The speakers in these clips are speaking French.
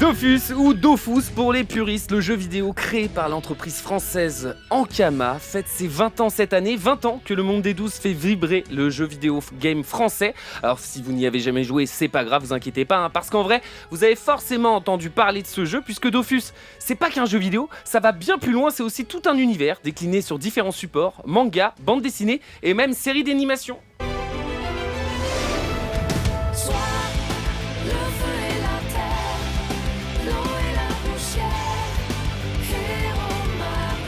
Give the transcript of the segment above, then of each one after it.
Dofus ou Dofus pour les puristes, le jeu vidéo créé par l'entreprise française Ankama fête ses 20 ans cette année, 20 ans que le monde des 12 fait vibrer le jeu vidéo game français. Alors si vous n'y avez jamais joué, c'est pas grave, vous inquiétez pas, parce qu'en vrai, vous avez forcément entendu parler de ce jeu, puisque Dofus, c'est pas qu'un jeu vidéo, ça va bien plus loin, c'est aussi tout un univers décliné sur différents supports, manga, bande dessinée et même séries d'animation.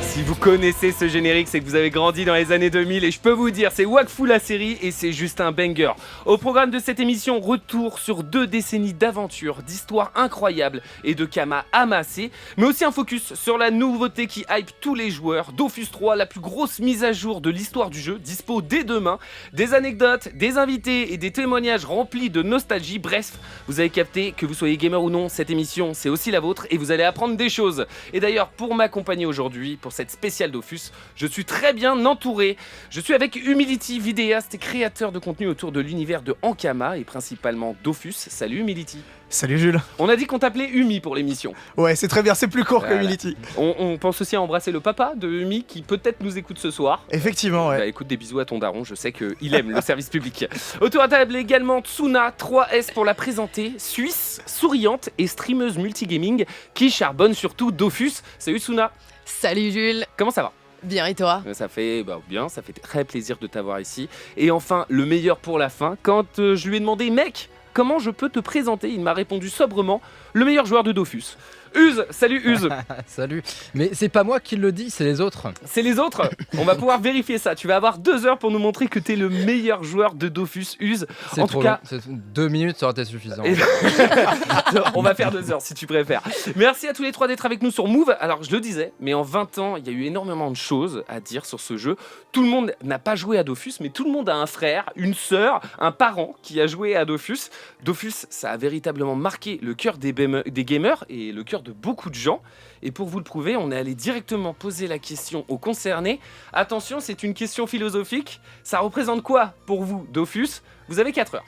Si vous connaissez ce générique, c'est que vous avez grandi dans les années 2000 et je peux vous dire, c'est Wakfu la série et c'est juste un banger. Au programme de cette émission, retour sur 2 décennies d'aventures, d'histoires incroyables et de kamas amassés, mais aussi un focus sur la nouveauté qui hype tous les joueurs, Dofus 3, la plus grosse mise à jour de l'histoire du jeu, dispo dès demain, des anecdotes, des invités et des témoignages remplis de nostalgie. Bref, vous avez capté, que vous soyez gamer ou non, cette émission c'est aussi la vôtre et vous allez apprendre des choses. Et d'ailleurs, pour m'accompagner aujourd'hui, pour cette spéciale Dofus, je suis très bien entouré. Je suis avec Humility, vidéaste et créateur de contenu autour de l'univers de Ankama et principalement Dofus. Salut Humility. Salut Jules. On a dit qu'on t'appelait Humi pour l'émission. Ouais, c'est très bien, c'est plus court que Humility. On pense aussi à embrasser le papa de Humi qui peut-être nous écoute ce soir. Effectivement, ouais. Bah écoute, des bisous à ton daron, je sais qu'il aime le service public. Autour à table également Tsuna, 3S pour la présenter, suisse, souriante et streameuse multigaming qui charbonne surtout Dofus. Salut Tsuna. Salut Jules. Comment ça va ? Bien et toi ? Ça fait bien, ça fait très plaisir de t'avoir ici. Et enfin, le meilleur pour la fin, quand je lui ai demandé, mec, comment je peux te présenter ? Il m'a répondu sobrement, le meilleur joueur de Dofus. Uz, salut Uz. Salut, mais c'est pas moi qui le dis, c'est les autres. C'est les autres ? On va pouvoir vérifier ça. Tu vas avoir 2 heures pour nous montrer que t'es le meilleur joueur de Dofus, Uz. C'est en tout cas, 2 minutes ça aurait été suffisant. On va faire 2 heures si tu préfères. Merci à tous les 3 d'être avec nous sur Move. Alors je le disais, mais en 20 ans, il y a eu énormément de choses à dire sur ce jeu. Tout le monde n'a pas joué à Dofus, mais tout le monde a un frère, une sœur, un parent qui a joué à Dofus. Dofus, ça a véritablement marqué le cœur des gamers et le cœur de beaucoup de gens. Et pour vous le prouver, on est allé directement poser la question aux concernés. Attention, c'est une question philosophique. Ça représente quoi pour vous, Dofus ? Vous avez 4 heures.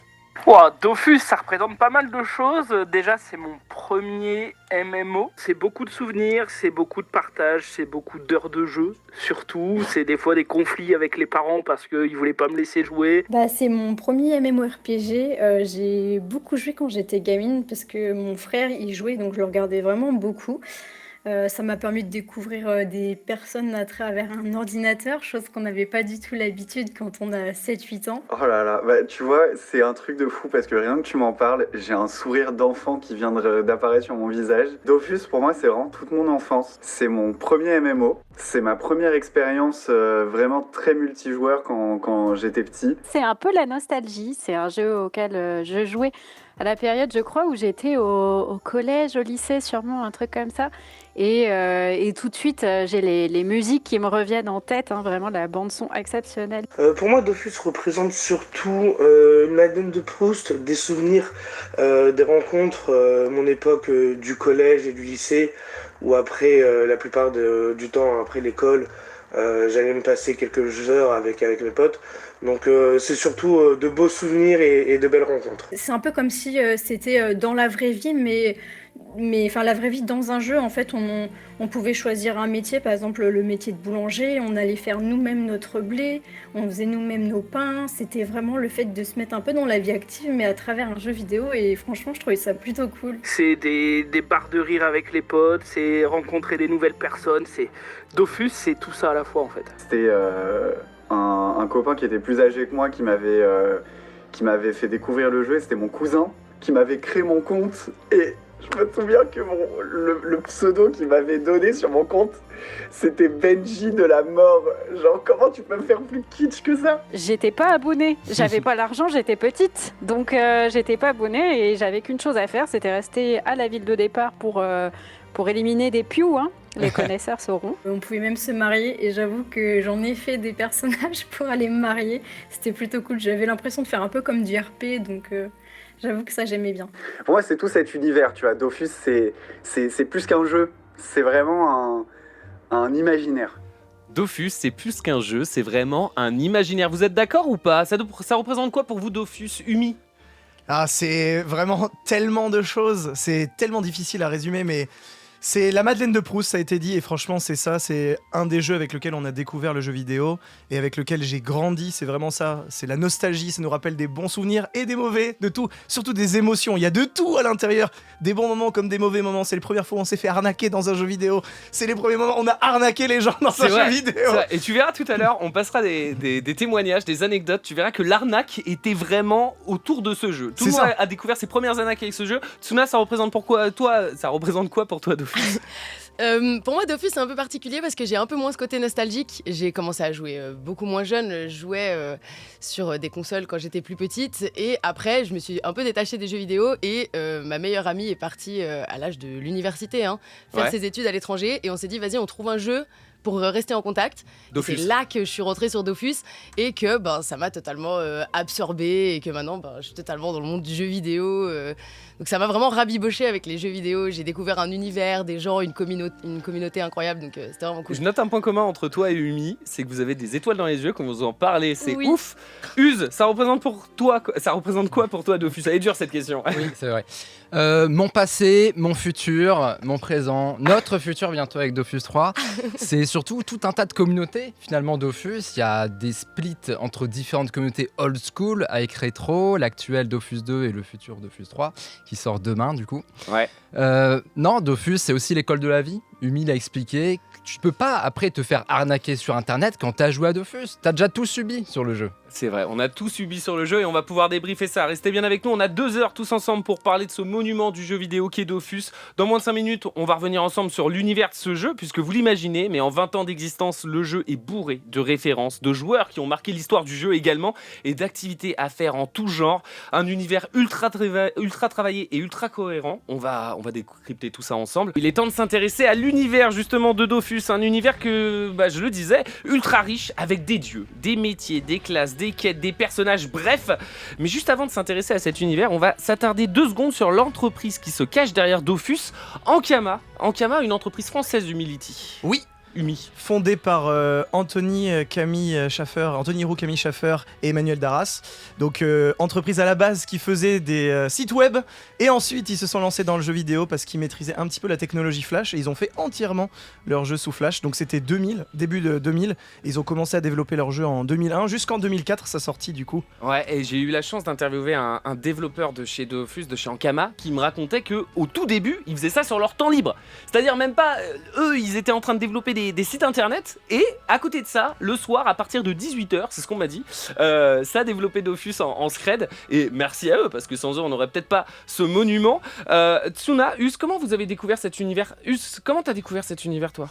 Wow, Dofus, ça représente pas mal de choses. Déjà, c'est mon premier MMO. C'est beaucoup de souvenirs, c'est beaucoup de partage, c'est beaucoup d'heures de jeu. Surtout, c'est des fois des conflits avec les parents parce qu'ils voulaient pas me laisser jouer. C'est mon premier MMORPG. J'ai beaucoup joué quand j'étais gamine parce que mon frère y jouait, donc je le regardais vraiment beaucoup. Ça m'a permis de découvrir des personnes à travers un ordinateur, chose qu'on n'avait pas du tout l'habitude quand on a 7-8 ans. Oh là là, tu vois, c'est un truc de fou parce que rien que tu m'en parles, j'ai un sourire d'enfant qui vient d'apparaître sur mon visage. Dofus, pour moi, c'est vraiment toute mon enfance. C'est mon premier MMO, c'est ma première expérience vraiment très multijoueur quand j'étais petit. C'est un peu la nostalgie, c'est un jeu auquel je jouais à la période, je crois, où j'étais au collège, au lycée, sûrement, un truc comme ça. Et tout de suite, j'ai les musiques qui me reviennent en tête, vraiment la bande-son exceptionnelle. Pour moi, Dofus représente surtout une Madeleine de Proust, des souvenirs, des rencontres, mon époque du collège et du lycée, où après, la plupart du temps, après l'école, j'allais me passer quelques heures avec mes potes. Donc c'est surtout de beaux souvenirs et de belles rencontres. C'est un peu comme si c'était dans la vraie vie, mais la vraie vie dans un jeu. En fait, on pouvait choisir un métier, par exemple le métier de boulanger, on allait faire nous-mêmes notre blé, on faisait nous-mêmes nos pains. C'était vraiment le fait de se mettre un peu dans la vie active, mais à travers un jeu vidéo, et franchement, je trouvais ça plutôt cool. C'est des barres de rire avec les potes, c'est rencontrer des nouvelles personnes, Dofus, c'est tout ça à la fois en fait. C'était un copain qui était plus âgé que moi qui m'avait fait découvrir le jeu, et c'était mon cousin qui m'avait créé mon compte, et je me souviens que le pseudo qu'il m'avait donné sur mon compte, c'était Benji de la mort. Genre, comment tu peux me faire plus kitsch que ça ? J'étais pas abonnée, j'avais pas l'argent, j'étais petite, donc j'étais pas abonnée et j'avais qu'une chose à faire, c'était rester à la ville de départ pour éliminer des pious, Les connaisseurs sauront. On pouvait même se marier et j'avoue que j'en ai fait des personnages pour aller me marier. C'était plutôt cool, j'avais l'impression de faire un peu comme du RP, donc j'avoue que ça j'aimais bien. Pour moi, c'est tout cet univers, tu vois. Dofus, c'est plus qu'un jeu, c'est vraiment un imaginaire. Dofus, c'est plus qu'un jeu, c'est vraiment un imaginaire. Vous êtes d'accord ou pas ? Ça représente quoi pour vous, Dofus, Humi ? Ah, c'est vraiment tellement de choses, c'est tellement difficile à résumer, mais c'est la Madeleine de Proust, ça a été dit, et franchement c'est ça, c'est un des jeux avec lequel on a découvert le jeu vidéo, et avec lequel j'ai grandi, c'est vraiment ça, c'est la nostalgie, ça nous rappelle des bons souvenirs et des mauvais, de tout, surtout des émotions, il y a de tout à l'intérieur, des bons moments comme des mauvais moments, c'est les premières fois où on s'est fait arnaquer dans un jeu vidéo, c'est les premiers moments où on a arnaqué les gens dans un jeu vidéo. Et tu verras tout à l'heure, on passera des témoignages, des anecdotes, tu verras que l'arnaque était vraiment autour de ce jeu. Tout le monde a découvert ses premières arnaques avec ce jeu. Tsuna, ça représente quoi pour toi, Dofus? Pour moi, Dofus, c'est un peu particulier parce que j'ai un peu moins ce côté nostalgique. J'ai commencé à jouer beaucoup moins jeune. Je jouais sur des consoles quand j'étais plus petite. Et après, je me suis un peu détachée des jeux vidéo. Et ma meilleure amie est partie à l'âge de l'université faire ses études à l'étranger. Et on s'est dit, vas-y, on trouve un jeu pour rester en contact. C'est là que je suis rentrée sur Dofus et que ça m'a totalement absorbée et que maintenant je suis totalement dans le monde du jeu vidéo. Donc ça m'a vraiment rabiboché avec les jeux vidéo. J'ai découvert un univers, des gens, une communauté incroyable. Donc c'était vraiment cool. Je note un point commun entre toi et Umi, c'est que vous avez des étoiles dans les yeux quand vous en parlez. C'est ouf. Use, ça représente quoi pour toi, Dofus? Ça est dur cette question. Oui, c'est vrai. Mon passé, mon futur, mon présent, notre futur bientôt avec Dofus 3. C'est surtout tout un tas de communautés. Finalement, Dofus, il y a des splits entre différentes communautés old school avec Rétro, l'actuel Dofus 2 et le futur Dofus 3 qui sort demain du coup. Ouais. Non, Dofus, c'est aussi l'école de la vie. Umi l'a expliqué. Tu peux pas après te faire arnaquer sur internet quand t'as joué à Dofus. T'as déjà tout subi sur le jeu. C'est vrai, on a tout subi sur le jeu et on va pouvoir débriefer ça. Restez bien avec nous, on a 2 heures tous ensemble pour parler de ce monument du jeu vidéo qui est Dofus. Dans moins de 5 minutes, on va revenir ensemble sur l'univers de ce jeu, puisque vous l'imaginez, mais en 20 ans d'existence, le jeu est bourré de références, de joueurs qui ont marqué l'histoire du jeu également, et d'activités à faire en tout genre. Un univers ultra travaillé et ultra cohérent. On va décrypter tout ça ensemble. Il est temps de s'intéresser à l'univers justement de Dofus, un univers que, je le disais, ultra riche, avec des dieux, des métiers, des classes, des quêtes, des personnages, bref. Mais juste avant de s'intéresser à cet univers, on va s'attarder 2 secondes sur l'entreprise qui se cache derrière Dofus, Ankama. Ankama, une entreprise française d'Humility. Oui. Umi. Fondé par Anthony Roux Camille Schaffer et Emmanuel Darras. Donc entreprise à la base qui faisait des sites web et ensuite ils se sont lancés dans le jeu vidéo parce qu'ils maîtrisaient un petit peu la technologie Flash et ils ont fait entièrement leur jeu sous Flash. Donc c'était début de 2000 et ils ont commencé à développer leur jeu en 2001 jusqu'en 2004 sa sortie du coup. Ouais, et j'ai eu la chance d'interviewer un développeur de chez Dofus, de chez Ankama, qui me racontait que au tout début ils faisaient ça sur leur temps libre. C'est-à-dire même pas eux, ils étaient en train de développer des sites internet et à côté de ça, le soir à partir de 18h, c'est ce qu'on m'a dit, ça développait Dofus en scred et merci à eux parce que sans eux on n'aurait peut-être pas ce monument. Tsuna, Us, comment vous avez découvert cet univers? Us, comment t'as découvert cet univers toi?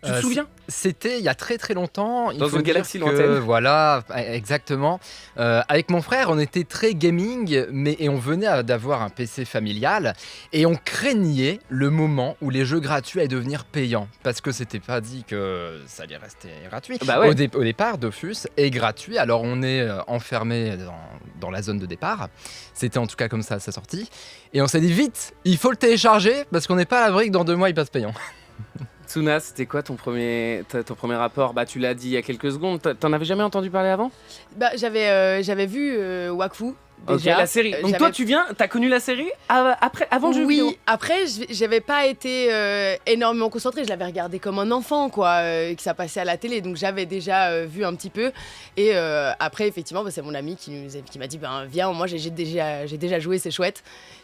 Tu te souviens? C'était il y a très très longtemps. Dans une galaxie lointaine. Voilà, exactement. Avec mon frère, on était très gaming, et on venait d'avoir un PC familial. Et on craignait le moment où les jeux gratuits allaient devenir payants. Parce que c'était pas dit que ça allait rester gratuit. Bah ouais. Au départ, Dofus est gratuit. Alors on est enfermé dans la zone de départ. C'était en tout cas comme ça à sa sortie. Et on s'est dit vite, il faut le télécharger parce qu'on n'est pas à l'abri que dans 2 mois il passe payant. Tsuna, c'était quoi ton premier rapport? Tu l'as dit il y a quelques secondes, t'en avais jamais entendu parler avant? J'avais vu Wakfu. Déjà, la série. Donc toi t'as connu la série avant le jeu vidéo? Oui, après j'avais pas été énormément concentrée, je l'avais regardé comme un enfant que ça passait à la télé, donc j'avais déjà vu un petit peu et après effectivement c'est mon ami qui m'a dit viens, moi j'ai déjà joué, c'est chouette.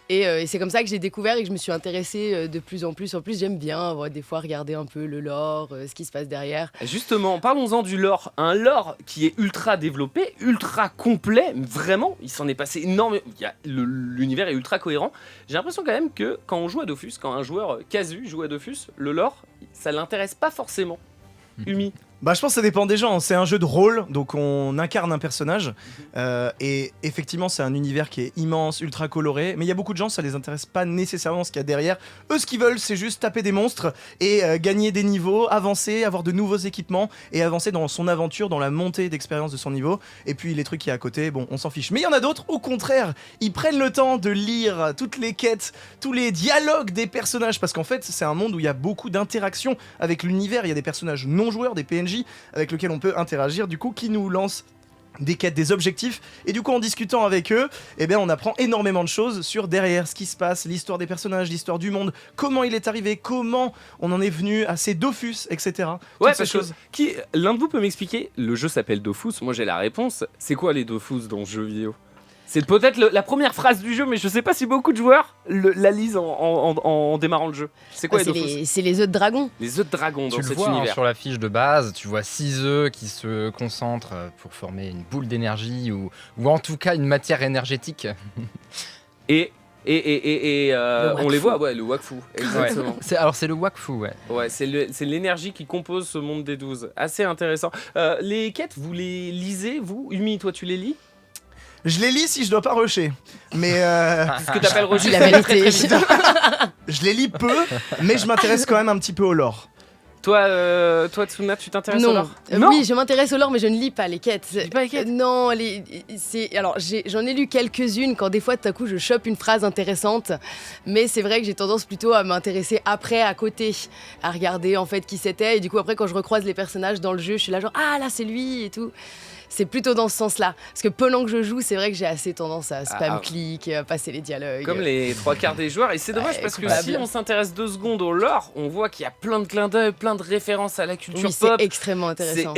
Et c'est comme ça que j'ai découvert et que je me suis intéressée de plus en plus. En plus, j'aime bien des fois regarder un peu le lore, ce qui se passe derrière. Justement, parlons-en du lore. Un lore qui est ultra développé, ultra complet. Vraiment, il s'en est passé énormément. L'univers est ultra cohérent. J'ai l'impression quand même que quand on joue à Dofus, quand un joueur casu joue à Dofus, le lore, ça l'intéresse pas forcément. Umi. Je pense que ça dépend des gens, c'est un jeu de rôle, donc on incarne un personnage, et effectivement c'est un univers qui est immense, ultra coloré, mais il y a beaucoup de gens, ça les intéresse pas nécessairement ce qu'il y a derrière. Eux ce qu'ils veulent c'est juste taper des monstres et gagner des niveaux, avancer, avoir de nouveaux équipements et avancer dans son aventure, dans la montée d'expérience de son niveau, et puis les trucs qui est à côté, on s'en fiche. Mais il y en a d'autres, au contraire, ils prennent le temps de lire toutes les quêtes, tous les dialogues des personnages, parce qu'en fait c'est un monde où il y a beaucoup d'interactions avec l'univers, il y a des personnages non joueurs, des PNJ avec lequel on peut interagir, du coup qui nous lance des quêtes, des objectifs, et du coup en discutant avec eux, eh bien on apprend énormément de choses sur derrière ce qui se passe, l'histoire des personnages, l'histoire du monde, comment il est arrivé, comment on en est venu à ces Dofus, etc. Ouais, Toutes ces parce que choses. l'un de vous peut m'expliquer? Le jeu s'appelle Dofus, moi j'ai la réponse. C'est quoi les Dofus dans le jeu vidéo? C'est peut-être la première phrase du jeu, mais je sais pas si beaucoup de joueurs la lisent en démarrant le jeu. C'est quoi les Dofus? C'est les œufs de dragon. Les œufs de dragon dans Tu le cet vois univers. sur la fiche de base, tu vois 6 œufs qui se concentrent pour former une boule d'énergie ou en tout cas une matière énergétique. Et Le on les Wakfu. voit, ouais, le Wakfu, exactement. C'est le Wakfu, ouais. Ouais, c'est l'énergie qui compose ce monde des 12. Assez intéressant. Les quêtes, vous les lisez, vous? Umi, toi tu les lis? Je les lis si je dois pas rusher, mais Ce que t'appelles Dis Roger, la ça va très, vérité. très vite. je les lis peu, mais je m'intéresse quand même un petit peu au lore. Toi, Tsuna, tu t'intéresses au Non. lore? Oui, je m'intéresse au lore, mais je ne lis pas les quêtes. lis pas les quêtes? Non, alors j'en ai lu quelques-unes quand des fois tout à coup je chope une phrase intéressante, mais c'est vrai que j'ai tendance plutôt à m'intéresser après, à côté, à regarder en fait qui c'était, et du coup après quand je recroise les personnages dans le jeu, je suis là genre ah là c'est lui et tout. C'est plutôt dans ce sens-là. Parce que pendant que je joue, c'est vrai que j'ai assez tendance à spam-click, à passer les dialogues. Comme les 3/4 des joueurs. Et c'est dommage parce que coupable. si on s'intéresse 2 secondes au lore, on voit qu'il y a plein de clins d'œil, plein de références à la culture Oui, c'est pop. extrêmement intéressant.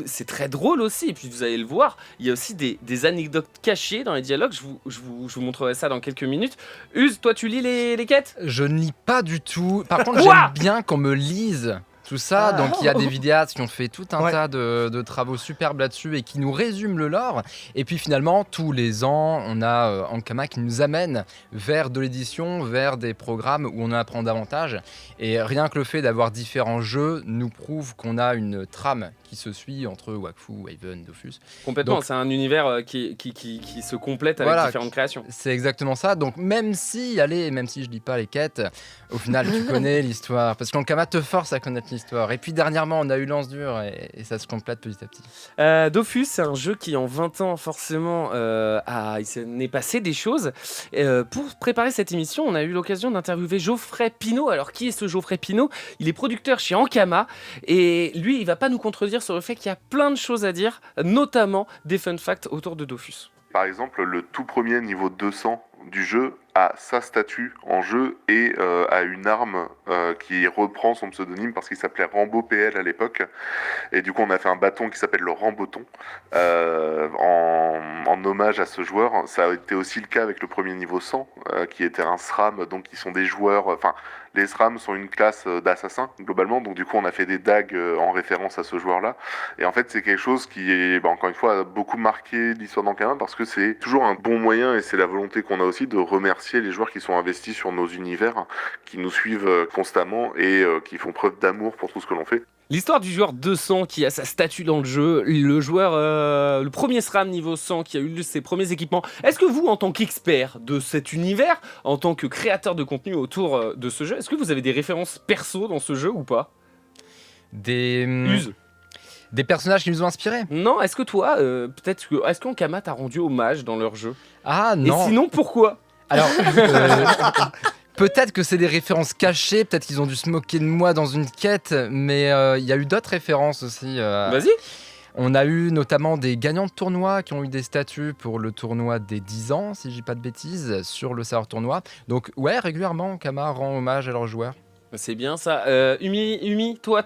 C'est très drôle aussi. Et puis vous allez le voir, il y a aussi des anecdotes cachées dans les dialogues. Je vous montrerai ça dans quelques minutes. Uz, toi tu lis les quêtes? Je ne lis pas du tout. Par contre, Quoi j'aime bien qu'on me lise tout ça. Donc, il y a des vidéastes qui ont fait tout un Ouais. tas de travaux superbes là-dessus et qui nous résument le lore. Et puis, finalement, tous les ans, on a Ankama qui nous amène vers de l'édition, vers des programmes où on en apprend davantage. Et rien que le fait d'avoir différents jeux nous prouve qu'on a une trame qui se suit entre Wakfu, Waven, Dofus. Complètement, Donc- c'est un univers qui se complète avec Voilà. différentes créations. C'est exactement ça. Donc même si je lis pas les quêtes, au final tu connais l'histoire. Parce qu'Ankama te force à connaître l'histoire. Et puis dernièrement on a eu Lance Dur et ça se complète petit à petit. Dofus, c'est un jeu qui en 20 ans forcément il s'en est passé des choses. Pour préparer cette émission, on a eu l'occasion d'interviewer Geoffrey Pinault. Alors qui est ce Geoffrey Pinault? Il est producteur chez Ankama et lui il va pas nous contredire sur le fait qu'il y a plein de choses à dire, notamment des fun facts autour de Dofus. Par exemple, le tout premier niveau 200 du jeu a sa statue en jeu et a une arme qui reprend son pseudonyme parce qu'il s'appelait Rambo PL à l'époque. Et du coup, on a fait un bâton qui s'appelle le Ramboton en hommage à ce joueur. Ça a été aussi le cas avec le premier niveau 100 qui était un SRAM, donc qui sont des joueurs... les SRAM sont une classe d'assassins, globalement. Donc du coup, on a fait des dagues en référence à ce joueur-là. Et en fait, c'est quelque chose qui est, encore une fois, a beaucoup marqué l'histoire d'Ankama parce que c'est toujours un bon moyen, et c'est la volonté qu'on a aussi, de remercier les joueurs qui sont investis sur nos univers, qui nous suivent constamment et qui font preuve d'amour pour tout ce que l'on fait. L'histoire du joueur 200 qui a sa statue dans le jeu, le joueur, le premier SRAM niveau 100 qui a eu ses premiers équipements. Est-ce que vous, en tant qu'expert de cet univers, en tant que créateur de contenu autour de ce jeu, est-ce que vous avez des références perso dans ce jeu ou pas? Des personnages qui nous ont inspirés. Non, est-ce que toi, est-ce qu'Ankama t'a rendu hommage dans leur jeu? Ah non. Et sinon, pourquoi? Alors, peut-être que c'est des références cachées, peut-être qu'ils ont dû se moquer de moi dans une quête, mais il y a eu d'autres références aussi. Vas-y. On a eu notamment des gagnants de tournois qui ont eu des statuts pour le tournoi des 10 ans, si je dis pas de bêtises, sur le serveur tournoi. Donc ouais, régulièrement, Ankama rend hommage à leurs joueurs. C'est bien ça. Umi, toi,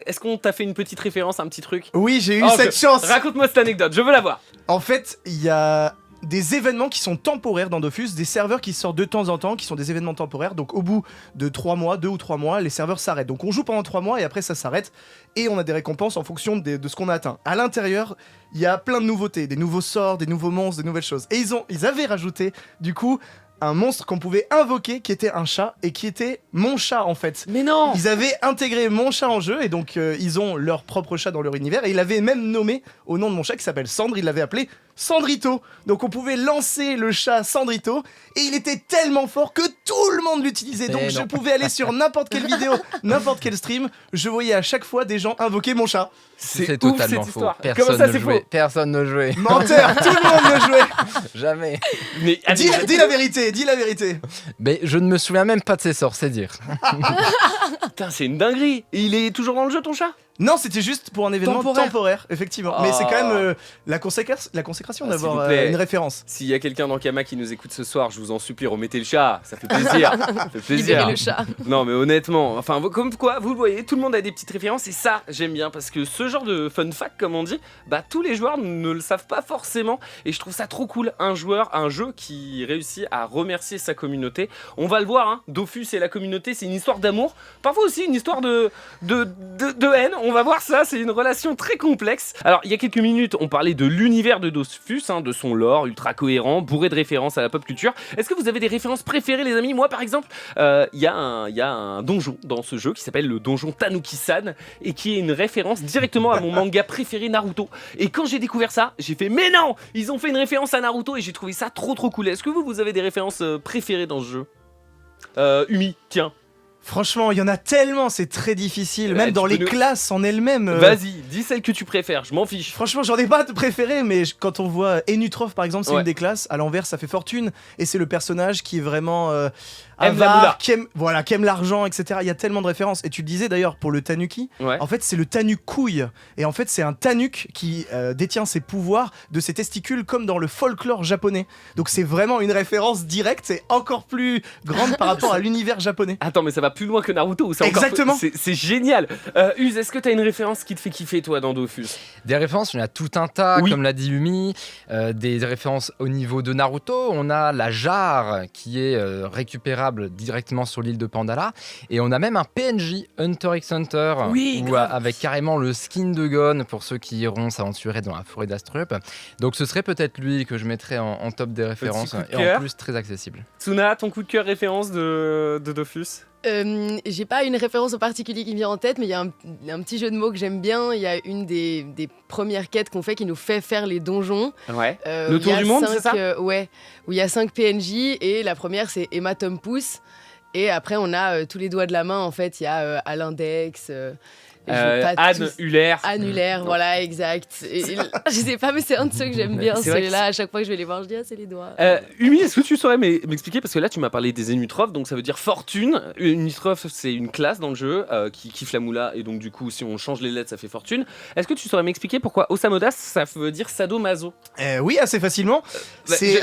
est-ce qu'on t'a fait une petite référence, un petit truc? Oui, j'ai eu cette chance. Raconte-moi cette anecdote, je veux la voir. En fait, il y a des événements qui sont temporaires dans Dofus, des serveurs qui sortent de temps en temps, qui sont des événements temporaires. Donc au bout de 3 mois, 2 ou 3 mois, les serveurs s'arrêtent. Donc on joue pendant 3 mois et après ça s'arrête. Et on a des récompenses en fonction de ce qu'on a atteint. À l'intérieur, il y a plein de nouveautés, des nouveaux sorts, des nouveaux monstres, des nouvelles choses. Et ils avaient rajouté, du coup, un monstre qu'on pouvait invoquer qui était un chat et qui était mon chat en fait. Mais non! Ils avaient intégré mon chat en jeu et donc ils ont leur propre chat dans leur univers et ils l'avaient même nommé au nom de mon chat qui s'appelle Cendre, ils l'avaient appelé Cendrito. Donc on pouvait lancer le chat Cendrito et il était tellement fort que tout le monde l'utilisait. Donc je pouvais aller sur n'importe quelle vidéo, n'importe quel stream, je voyais à chaque fois des gens invoquer mon chat. C'est ouf, totalement cette faux. histoire. Comment Personne ça, ne c'est jouait. faux? Personne ne jouait. Menteur, tout le monde le jouait. Jamais. Mais Dis la vérité, dis la vérité. Mais je ne me souviens même pas de ses sorts, c'est dire. putain, c'est une dinguerie. Et il est toujours dans le jeu, ton chat? Non, c'était juste pour un événement temporaire effectivement. Mais c'est quand même la consécration d'avoir une référence. S'il y a quelqu'un dans Kama qui nous écoute ce soir, je vous en supplie, remettez le chat, ça fait plaisir. Ça fait plaisir. Libérez le chat. Non mais honnêtement, enfin comme quoi, vous le voyez, tout le monde a des petites références et ça j'aime bien parce que ce genre de fun fact comme on dit, bah tous les joueurs ne le savent pas forcément et je trouve ça trop cool. Un jeu qui réussit à remercier sa communauté. On va le voir, hein, Dofus et la communauté, c'est une histoire d'amour, parfois aussi une histoire de haine. On va voir ça, c'est une relation très complexe. Alors, il y a quelques minutes, on parlait de l'univers de Dofus, hein, de son lore ultra cohérent, bourré de références à la pop culture. Est-ce que vous avez des références préférées, les amis ? Moi, par exemple, il y a un donjon dans ce jeu qui s'appelle le donjon Tanuki-san et qui est une référence directement à mon manga préféré, Naruto. Et quand j'ai découvert ça, j'ai fait « Mais non ! Ils ont fait une référence à Naruto » et j'ai trouvé ça trop cool. Est-ce que vous avez des références préférées dans ce jeu ? Umi, tiens. Franchement, il y en a tellement, c'est très difficile, même dans les classes en elles-mêmes. Vas-y, dis celle que tu préfères, je m'en fiche. Franchement, j'en ai pas de préféré, mais quand on voit Enutrof par exemple, c'est une des classes, à l'envers ça fait fortune, et c'est le personnage qui est vraiment avare, qui aime l'argent, etc. Il y a tellement de références, et tu le disais d'ailleurs pour le Tanuki, en fait c'est le Tanuk-couille, et en fait c'est un Tanuk qui détient ses pouvoirs de ses testicules comme dans le folklore japonais. Donc c'est vraiment une référence directe, c'est encore plus grande par rapport à l'univers japonais. Attends, mais ça va plus loin que Naruto. Exactement. C'est génial. Uz, est-ce que t'as une référence qui te fait kiffer toi dans Dofus ? Des références, il y en a tout un tas, comme l'a dit Umi. Des références au niveau de Naruto. On a la jarre qui est récupérable directement sur l'île de Pandala. Et on a même un PNJ, Hunter x Hunter, avec carrément le skin de Gon pour ceux qui iront s'aventurer dans la forêt d'Astrup. Donc ce serait peut-être lui que je mettrais en top des références. Et en plus très accessible. Tsuna, ton coup de cœur référence de Dofus ? J'ai pas une référence en particulier qui me vient en tête, mais il y a un petit jeu de mots que j'aime bien. Il y a une des premières quêtes qu'on fait qui nous fait faire les donjons. Ouais. Le tour du monde, c'est ça ? Ouais, où il y a 5 PNJ et la première c'est Emma Tom Pouce. Et après on a tous les doigts de la main en fait. Il y a Alain Dex. Anne Huller. Anne Huller, voilà, exact. Et, je sais pas, mais c'est un de ceux que j'aime bien. Celui-là, à chaque fois que je vais les voir, je dis c'est les doigts. Umi, est-ce que tu saurais m'expliquer ? Parce que là, tu m'as parlé des Enutrof, donc ça veut dire fortune. Enutrof, c'est une classe dans le jeu qui kiffe la moula, et donc du coup, si on change les lettres, ça fait fortune. Est-ce que tu saurais m'expliquer pourquoi Osamodas, ça veut dire sadomaso ? Oui, assez facilement.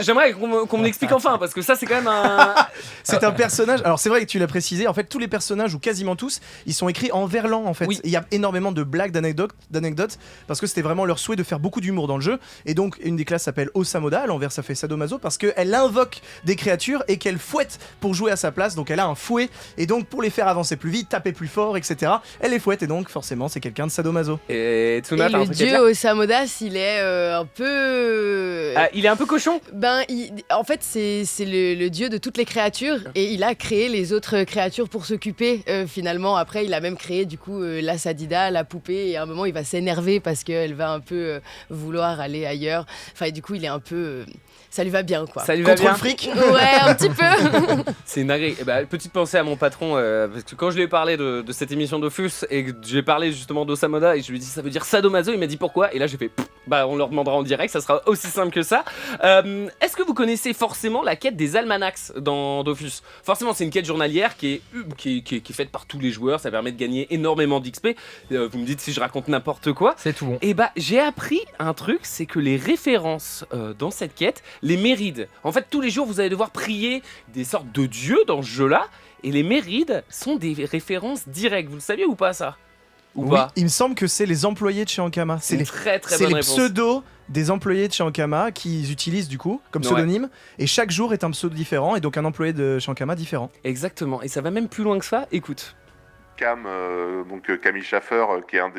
J'aimerais qu'on me l'explique enfin, parce que ça, c'est quand même un. C'est un personnage. Alors, c'est vrai que tu l'as précisé. En fait, tous les personnages, ou quasiment tous, ils sont écrits en verlan, en fait. Oui. Il y a énormément de blagues, d'anecdotes, parce que c'était vraiment leur souhait de faire beaucoup d'humour dans le jeu. Et donc, une des classes s'appelle Osamoda, à l'envers ça fait sadomaso, parce qu'elle invoque des créatures et qu'elle fouette pour jouer à sa place. Donc, elle a un fouet, et donc pour les faire avancer plus vite, taper plus fort, etc., elle les fouette, et donc forcément, c'est quelqu'un de sadomaso. Et Tsuna, le dieu Osamodas, il est un peu. Il est un peu cochon ? En fait, c'est le dieu de toutes les créatures, et il a créé les autres créatures pour s'occuper. Finalement, après, il a même créé du coup la Sadida, la poupée, et à un moment il va s'énerver parce qu'elle va un peu vouloir aller ailleurs. Enfin, et du coup il est un peu ça lui va bien quoi. Ça lui va bien. Contre le fric. Ouais, un petit peu. C'est navré. Petite pensée à mon patron, parce que quand je lui ai parlé de cette émission Dofus et que j'ai parlé justement d'Osamoda et je lui ai dit ça veut dire sadomaso, il m'a dit pourquoi, et là j'ai fait on leur demandera en direct, ça sera aussi simple que ça. Est-ce que vous connaissez forcément la quête des almanachs dans Dofus ? Forcément, c'est une quête journalière qui est faite par tous les joueurs, ça permet de gagner énormément d'XP. Vous me dites si je raconte n'importe quoi. C'est tout bon. Et j'ai appris un truc, c'est que les références dans cette quête, les mérides. En fait, tous les jours, vous allez devoir prier des sortes de dieux dans ce jeu-là, et les mérides sont des références directes. Vous le saviez ou pas ça ? Ou Oui, pas ? il me semble que c'est les employés de chez Ankama. C'est une très bonne les réponse. pseudos des employés de chez Ankama qu'ils utilisent du coup comme pseudonyme, et chaque jour est un pseudo différent, et donc un employé de chez Ankama différent. Exactement, et ça va même plus loin que ça. Écoute. Camille Schaffer, qui est un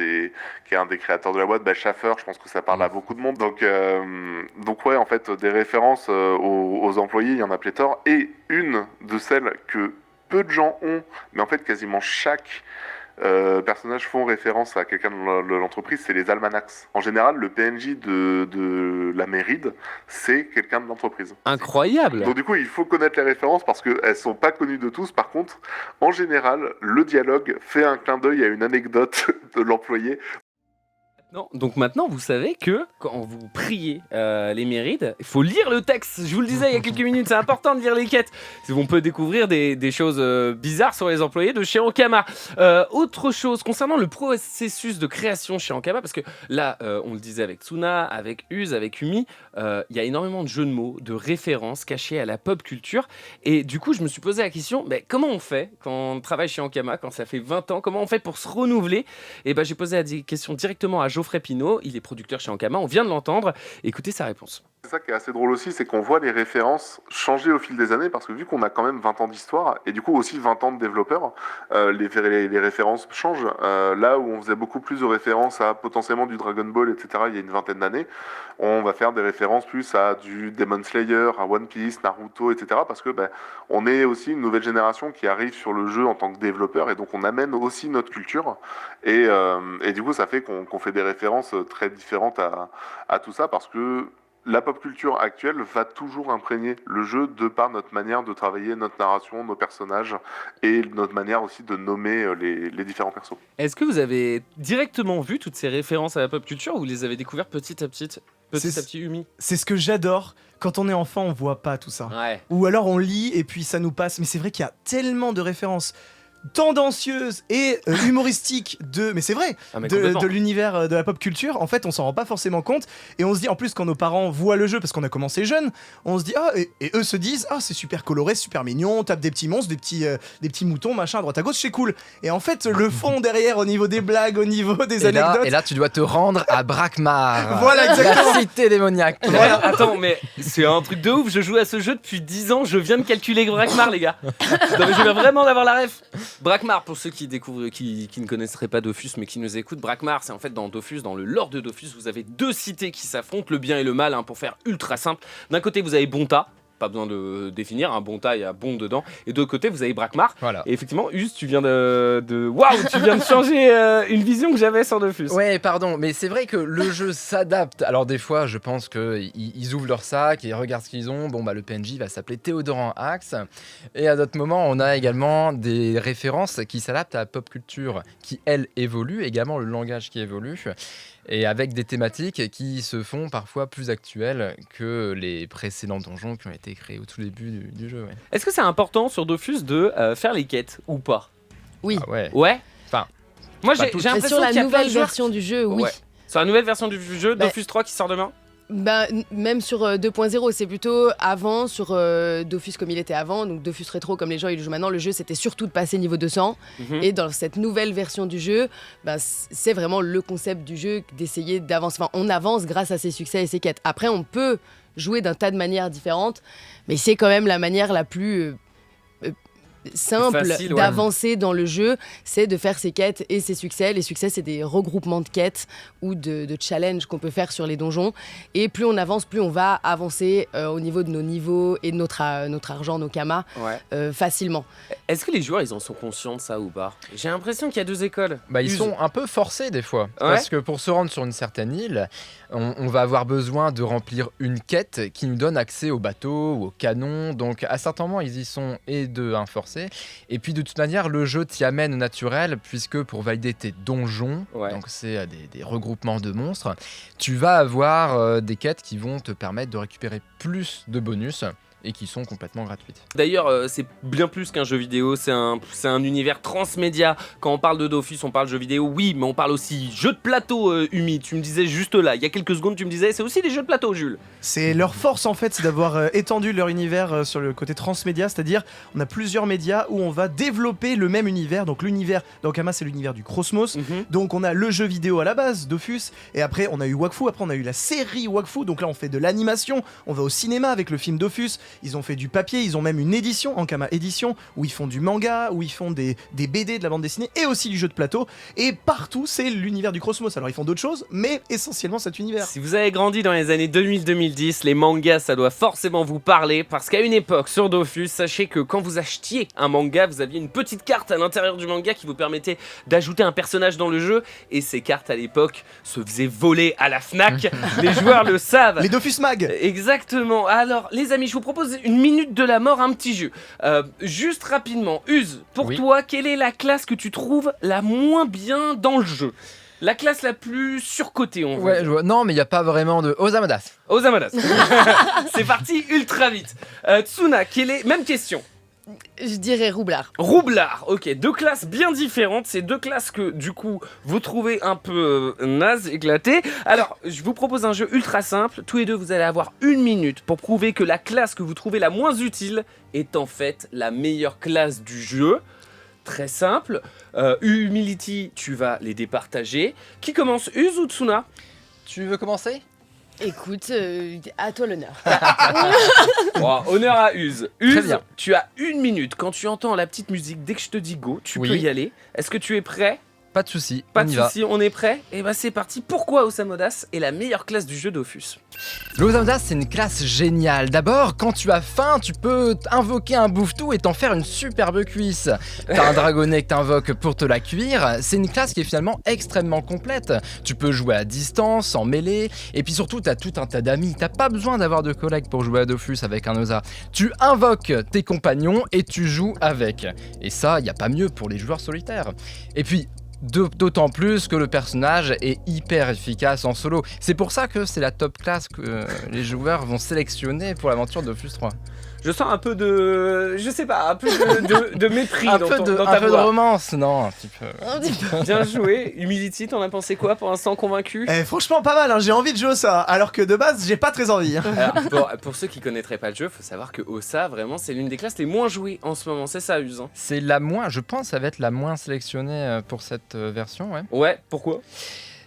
des créateurs de la boîte, Schaffer, je pense que ça parle à beaucoup de monde. Donc ouais, en fait, des références aux employés, il y en a pléthore. Et une de celles que peu de gens ont, mais en fait quasiment chaque personnages font référence à quelqu'un de l'entreprise, c'est les almanachs. En général, le PNJ de la Méride, c'est quelqu'un de l'entreprise. Incroyable. Donc du coup, il faut connaître les références parce qu'elles sont pas connues de tous. Par contre, en général, le dialogue fait un clin d'œil à une anecdote de l'employé. Non, donc maintenant vous savez que quand vous priez les Mérides, il faut lire le texte. Je vous le disais il y a quelques minutes, c'est important de lire les quêtes. On peut découvrir des choses bizarres sur les employés de chez Ankama. Autre chose concernant le processus de création chez Ankama, parce que là, on le disait avec Tsuna, avec Uz, avec Umi, il y a énormément de jeux de mots, de références cachées à la pop culture. Et du coup, je me suis posé la question, comment on fait quand on travaille chez Ankama, quand ça fait 20 ans, comment on fait pour se renouveler? Et j'ai posé la question directement à Geoffrey Pinault, il est producteur chez Ankama, on vient de l'entendre, écoutez sa réponse. C'est ça qui est assez drôle aussi, c'est qu'on voit les références changer au fil des années, parce que vu qu'on a quand même 20 ans d'histoire, et du coup aussi 20 ans de développeurs, les références changent. Là où on faisait beaucoup plus de références à potentiellement du Dragon Ball, etc., il y a une vingtaine d'années, on va faire des références plus à du Demon Slayer, à One Piece, Naruto, etc., parce que on est aussi une nouvelle génération qui arrive sur le jeu en tant que développeur, et donc on amène aussi notre culture, et du coup ça fait qu'on fait des références très différentes à tout ça, parce que la pop culture actuelle va toujours imprégner le jeu de par notre manière de travailler, notre narration, nos personnages et notre manière aussi de nommer les différents persos. Est-ce que vous avez directement vu toutes ces références à la pop culture ou vous les avez découvertes petit à petit, Umi? C'est ce que j'adore. Quand on est enfant, on voit pas tout ça. Ouais. Ou alors on lit et puis ça nous passe. Mais c'est vrai qu'il y a tellement de références tendancieuses et humoristiques mais c'est vrai, de l'univers de la pop culture. En fait, on s'en rend pas forcément compte et on se dit, en plus quand nos parents voient le jeu, parce qu'on a commencé jeune, on se dit et eux se disent c'est super coloré, super mignon, on tape des petits monstres, des petits moutons, machin à droite à gauche, c'est cool. Et en fait, le fond derrière, au niveau des blagues, au niveau des anecdotes. Et là, tu dois te rendre à Brakmar. Voilà, exactement. La cité démoniaque. Ouais, attends, mais c'est un truc de ouf. Je joue à ce jeu depuis 10 ans. Je viens de calculer Brakmar, les gars. Non, mais je viens vraiment d'avoir la ref. Brakmar, pour ceux qui découvrent, qui ne connaisseraient pas Dofus, mais qui nous écoutent, Brakmar, c'est en fait dans Dofus, dans le lore de Dofus, vous avez deux cités qui s'affrontent, le bien et le mal, pour faire ultra simple. D'un côté, vous avez Bonta. Pas besoin de définir, un Bonta, il y a bon dedans. Et de l'autre côté, vous avez Brakmar. Voilà. Et effectivement, Us, tu viens tu viens de changer une vision que j'avais sur Dofus. Ouais, pardon, mais c'est vrai que le jeu s'adapte. Alors des fois, je pense qu'ils ouvrent leur sac et ils regardent ce qu'ils ont. Le PNJ va s'appeler Théodoran Axe. Et à d'autres moments, on a également des références qui s'adaptent à la pop culture, qui, elle, évolue. Également le langage qui évolue. Et avec des thématiques qui se font parfois plus actuelles que les précédents donjons qui ont été créés au tout début du jeu. Ouais. Est-ce que c'est important sur Dofus de faire les quêtes ou pas? Oui. Ah ouais. Ouais. Enfin, moi j'ai l'impression sur la qu'il y a nouvelle plein de joueurs version du jeu, oui. Ouais. Sur la nouvelle version du jeu, Dofus 3 qui sort demain. Même sur 2.0, c'est plutôt avant, sur Dofus comme il était avant, donc Dofus Rétro comme les gens ils le jouent maintenant, le jeu c'était surtout de passer niveau 200. Et dans cette nouvelle version du jeu, c'est vraiment le concept du jeu d'essayer d'avancer. Enfin, on avance grâce à ses succès et ses quêtes. Après, on peut jouer d'un tas de manières différentes, mais c'est quand même la manière la plus simple facile, d'avancer dans le jeu, c'est de faire ses quêtes et ses succès. Les succès, c'est des regroupements de quêtes ou de challenges qu'on peut faire sur les donjons. Et plus on avance, plus on va avancer au niveau de nos niveaux et de notre argent, nos kamas, facilement. Est-ce que les joueurs, ils en sont conscients de ça ou pas? J'ai l'impression qu'il y a deux écoles. Ils sont un peu forcés des fois. Parce que pour se rendre sur une certaine île, on va avoir besoin de remplir une quête qui nous donne accès au bateau ou au canon. Donc à certains moments, ils y sont et de un forcé. Et puis de toute manière, le jeu t'y amène au naturel, puisque pour valider tes donjons, donc c'est des regroupements de monstres, tu vas avoir des quêtes qui vont te permettre de récupérer plus de bonus et qui sont complètement gratuites. D'ailleurs, c'est bien plus qu'un jeu vidéo, c'est un univers transmédia. Quand on parle de Dofus, on parle jeu vidéo, oui, mais on parle aussi jeu de plateau, Umi. Tu me disais juste là, il y a quelques secondes, tu me disais, c'est aussi des jeux de plateau, Jules. C'est leur force en fait, c'est d'avoir étendu leur univers sur le côté transmédia, c'est-à-dire on a plusieurs médias où on va développer le même univers. Donc l'univers d'Ankama, c'est l'univers du Cosmos. Donc on a le jeu vidéo à la base, Dofus, et après on a eu Wakfu, après on a eu la série Wakfu. Donc là on fait de l'animation, on va au cinéma avec le film Dofus. Ils ont fait du papier, ils ont même une édition, Ankama édition, où ils font du manga, où ils font des BD, de la bande dessinée et aussi du jeu de plateau. Et partout, c'est l'univers du Cosmos. Alors ils font d'autres choses, mais essentiellement cet univers. Si vous avez grandi dans les années 2000-2010, les mangas, ça doit forcément vous parler, parce qu'à une époque, sur Dofus, sachez que quand vous achetiez un manga, vous aviez une petite carte à l'intérieur du manga qui vous permettait d'ajouter un personnage dans le jeu. Et ces cartes, à l'époque, se faisaient voler à la Fnac. Les joueurs le savent. Les Dofus Mag. Exactement. Alors, les amis, je vous propose une minute de la mort, un petit jeu. Juste rapidement, Uz, pour toi, quelle est la classe que tu trouves la moins bien dans le jeu? La classe la plus surcotée, on va Ouais, dire. je vois. Non, mais il n'y a pas vraiment de Osamodas. Osamodas. C'est parti ultra vite. Tsuna, même question. Je dirais roublard. Roublard, ok, deux classes bien différentes, c'est deux classes que du coup vous trouvez un peu naze, éclatées. Alors, je vous propose un jeu ultra simple, tous les deux vous allez avoir 1 minute pour prouver que la classe que vous trouvez la moins utile est en fait la meilleure classe du jeu. Très simple, Humility, tu vas les départager. Qui commence, Uz ou Tsuna? Tu veux commencer? Écoute, à toi l'honneur. Bon, honneur à Uz. Très Uz, bien. tu as 1 minute, quand tu entends la petite musique, dès que je te dis go, tu Oui. peux y aller. Est-ce que tu es prêt? Pas de soucis, Pas on de y va. soucis, on est prêt? Et bah c'est parti. Pourquoi Osamodas est la meilleure classe du jeu Dofus? L'Osamodas, c'est une classe géniale. D'abord, quand tu as faim, tu peux invoquer un bouffe-tout et t'en faire une superbe cuisse. T'as un dragonnet que t'invoques pour te la cuire. C'est une classe qui est finalement extrêmement complète. Tu peux jouer à distance, en mêlée, et puis surtout, t'as tout un tas d'amis. T'as pas besoin d'avoir de collègues pour jouer à Dofus avec un Osa. Tu invoques tes compagnons et tu joues avec. Et ça, y a pas mieux pour les joueurs solitaires. Et puis, d'autant plus que le personnage est hyper efficace en solo. C'est pour ça que c'est la top classe que les joueurs vont sélectionner pour l'aventure de Dofus 3. Je sens un peu de... Je sais pas, un peu de mépris Un dans peu ta de voix. romance, non, un petit peu. Un petit peu. Bien joué. Humility, t'en as pensé quoi pour l'instant, convaincu? Franchement, pas mal, hein, j'ai envie de jouer ça, alors que de base, j'ai pas très envie. Hein. Alors, pour ceux qui connaîtraient pas le jeu, faut savoir que Osa, vraiment, c'est l'une des classes les moins jouées en ce moment. C'est ça, Uz, hein? C'est la moins, je pense, ça va être la moins sélectionnée pour cette version, ouais. Ouais, pourquoi?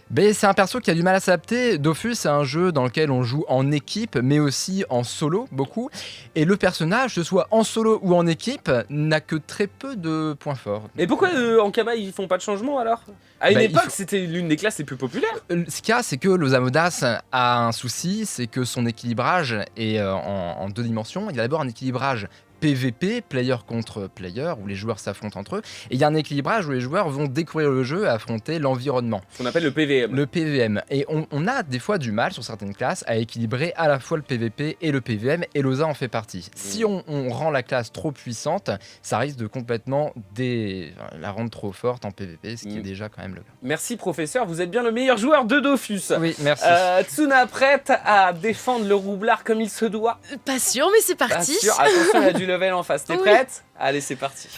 Mais c'est un perso qui a du mal à s'adapter. Dofus, c'est un jeu dans lequel on joue en équipe, mais aussi en solo, beaucoup. Et le personnage, que ce soit en solo ou en équipe, n'a que très peu de points forts. Et pourquoi en Kama, ils font pas de changement alors? À une Bah, époque, il faut- c'était l'une des classes les plus populaires. Ce qu'il y a, c'est que l'Osamodas a un souci, c'est que son équilibrage est en 2 dimensions. Il y a d'abord un équilibrage PVP, player contre player, où les joueurs s'affrontent entre eux. Et il y a un équilibrage où les joueurs vont découvrir le jeu et affronter l'environnement. Ce qu'on appelle le PVM. Le PVM. Et on a des fois du mal sur certaines classes à équilibrer à la fois le PVP et le PVM, et l'Osa en fait partie. Si on rend la classe trop puissante, ça risque de complètement la rendre trop forte en PVP, ce qui est déjà quand même le cas. Merci professeur, vous êtes bien le meilleur joueur de Dofus. Oui, merci. Tsuna, prête à défendre le roublard comme il se doit? Pas sûr, mais c'est Pas parti. sûr. Attention, il y a du level en face. T'es Oui. prête? Allez, c'est parti.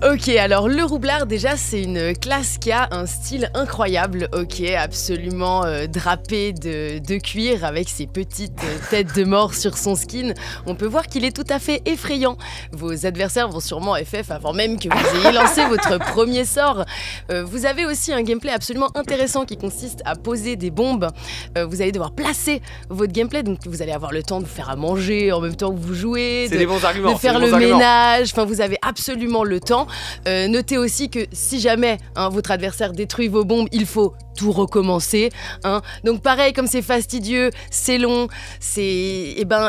Ok, alors le roublard, déjà, c'est une classe qui a un style incroyable. Ok, absolument drapé de cuir avec ses petites têtes de mort sur son skin. On peut voir qu'il est tout à fait effrayant. Vos adversaires vont sûrement FF avant même que vous ayez lancé votre premier sort. Vous avez aussi un gameplay absolument intéressant qui consiste à poser des bombes. Vous allez devoir placer votre gameplay, donc vous allez avoir le temps de vous faire à manger en même temps que vous jouez, C'est des bons arguments. de faire c'est des le bons arguments. ménage, enfin vous avez absolument le temps. Notez aussi que si jamais votre adversaire détruit vos bombes, il faut tout recommencer. Donc pareil, comme c'est fastidieux, c'est long,